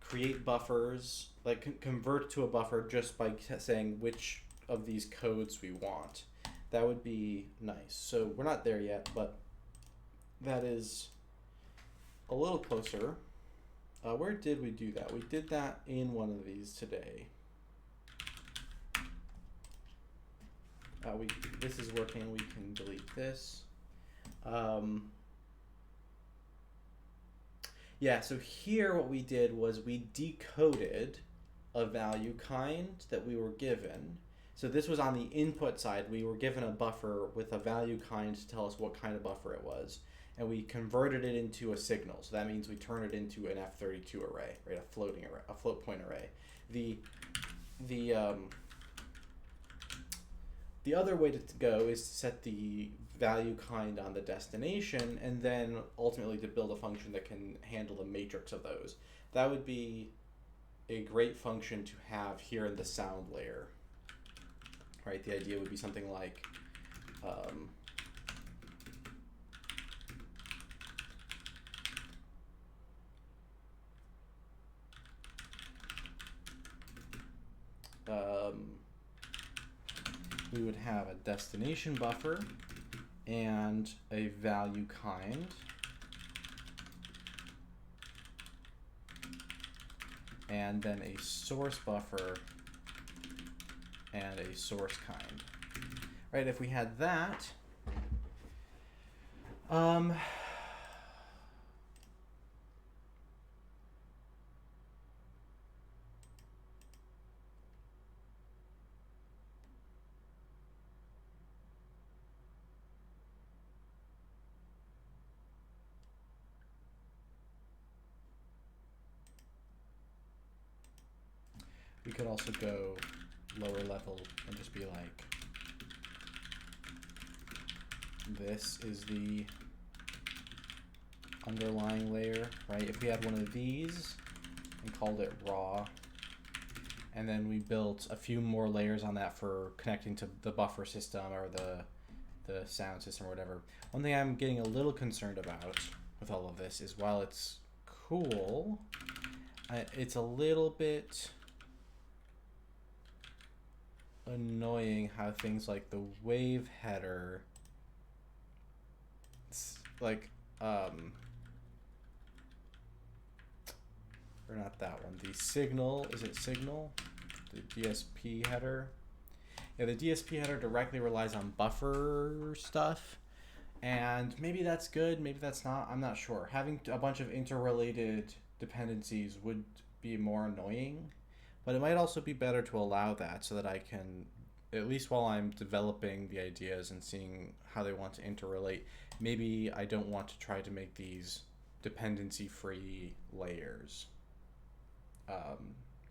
create buffers, like convert to a buffer just by saying which of these codes we want. That would be nice. So we're not there yet, but that is a little closer. Where did we do that? We did that in one of these today. This is working. We can delete this. Yeah, so here what we did was we decoded a value kind that we were given. So this was on the input side. We were given a buffer with a value kind to tell us what kind of buffer it was. And we converted it into a signal. So that means we turn it into an F32 array, right? A floating array, a float point array. The other way to go is to set the value kind on the destination and then ultimately to build a function that can handle the matrix of those. That would be a great function to have here in the sound layer, right? The idea would be something like we would have a destination buffer and a value kind, and then a source buffer and a source kind. Right, if we had that, we could also go lower level and just be like, this is the underlying layer, right? If we had one of these and called it raw, and then we built a few more layers on that for connecting to the buffer system or the sound system or whatever. One thing I'm getting a little concerned about with all of this is while it's cool, it's a little bit annoying how things like the wave header, it's like or not that one, the Signal, is it Signal? The DSP header. Yeah, the DSP header directly relies on buffer stuff, and maybe that's good, maybe that's not, I'm not sure. Having a bunch of interrelated dependencies would be more annoying, but it might also be better to allow that so that I can, at least while I'm developing the ideas and seeing how they want to interrelate, maybe I don't want to try to make these dependency-free layers.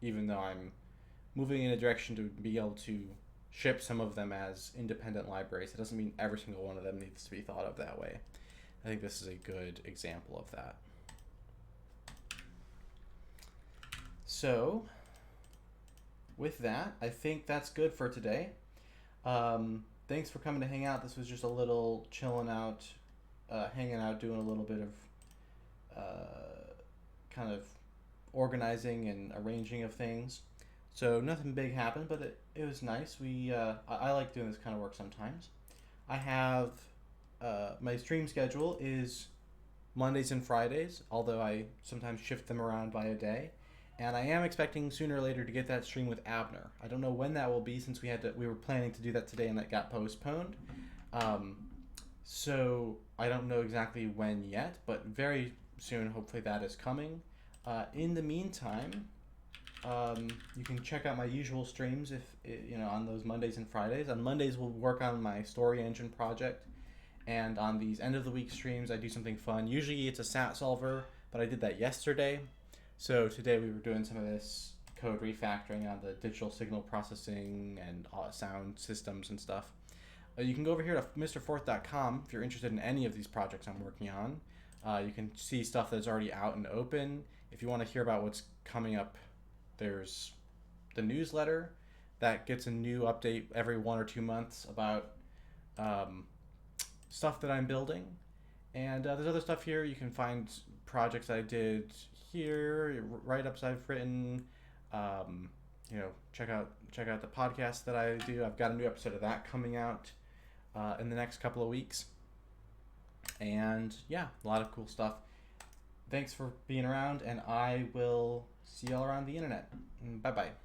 Even though I'm moving in a direction to be able to ship some of them as independent libraries, it doesn't mean every single one of them needs to be thought of that way. I think this is a good example of that. So, with that, I think that's good for today. Thanks for coming to hang out. This was just a little chilling out, hanging out, doing a little bit of kind of organizing and arranging of things. So nothing big happened, but it was nice. I like doing this kind of work sometimes. I have my stream schedule is Mondays and Fridays, although I sometimes shift them around by a day. And I am expecting sooner or later to get that stream with Abner. I don't know when that will be, since we were planning to do that today and that got postponed. So I don't know exactly when yet, but very soon, hopefully that is coming. In the meantime, you can check out my usual streams on those Mondays and Fridays. On Mondays, we'll work on my story engine project, and on these end of the week streams, I do something fun. Usually it's a SAT solver, but I did that yesterday. So today we were doing some of this code refactoring on the digital signal processing and sound systems and stuff. You can go over here to mrforth.com if you're interested in any of these projects I'm working on. You can see stuff that's already out and open. If you want to hear about what's coming up, there's the newsletter that gets a new update every 1 or 2 months about stuff that I'm building. And there's other stuff here. You can find projects I did here, write-ups I've written. Check out the podcast that I do. I've got a new episode of that coming out in the next couple of weeks. And yeah, a lot of cool stuff. Thanks for being around, and I will see y'all around the internet. Bye-bye.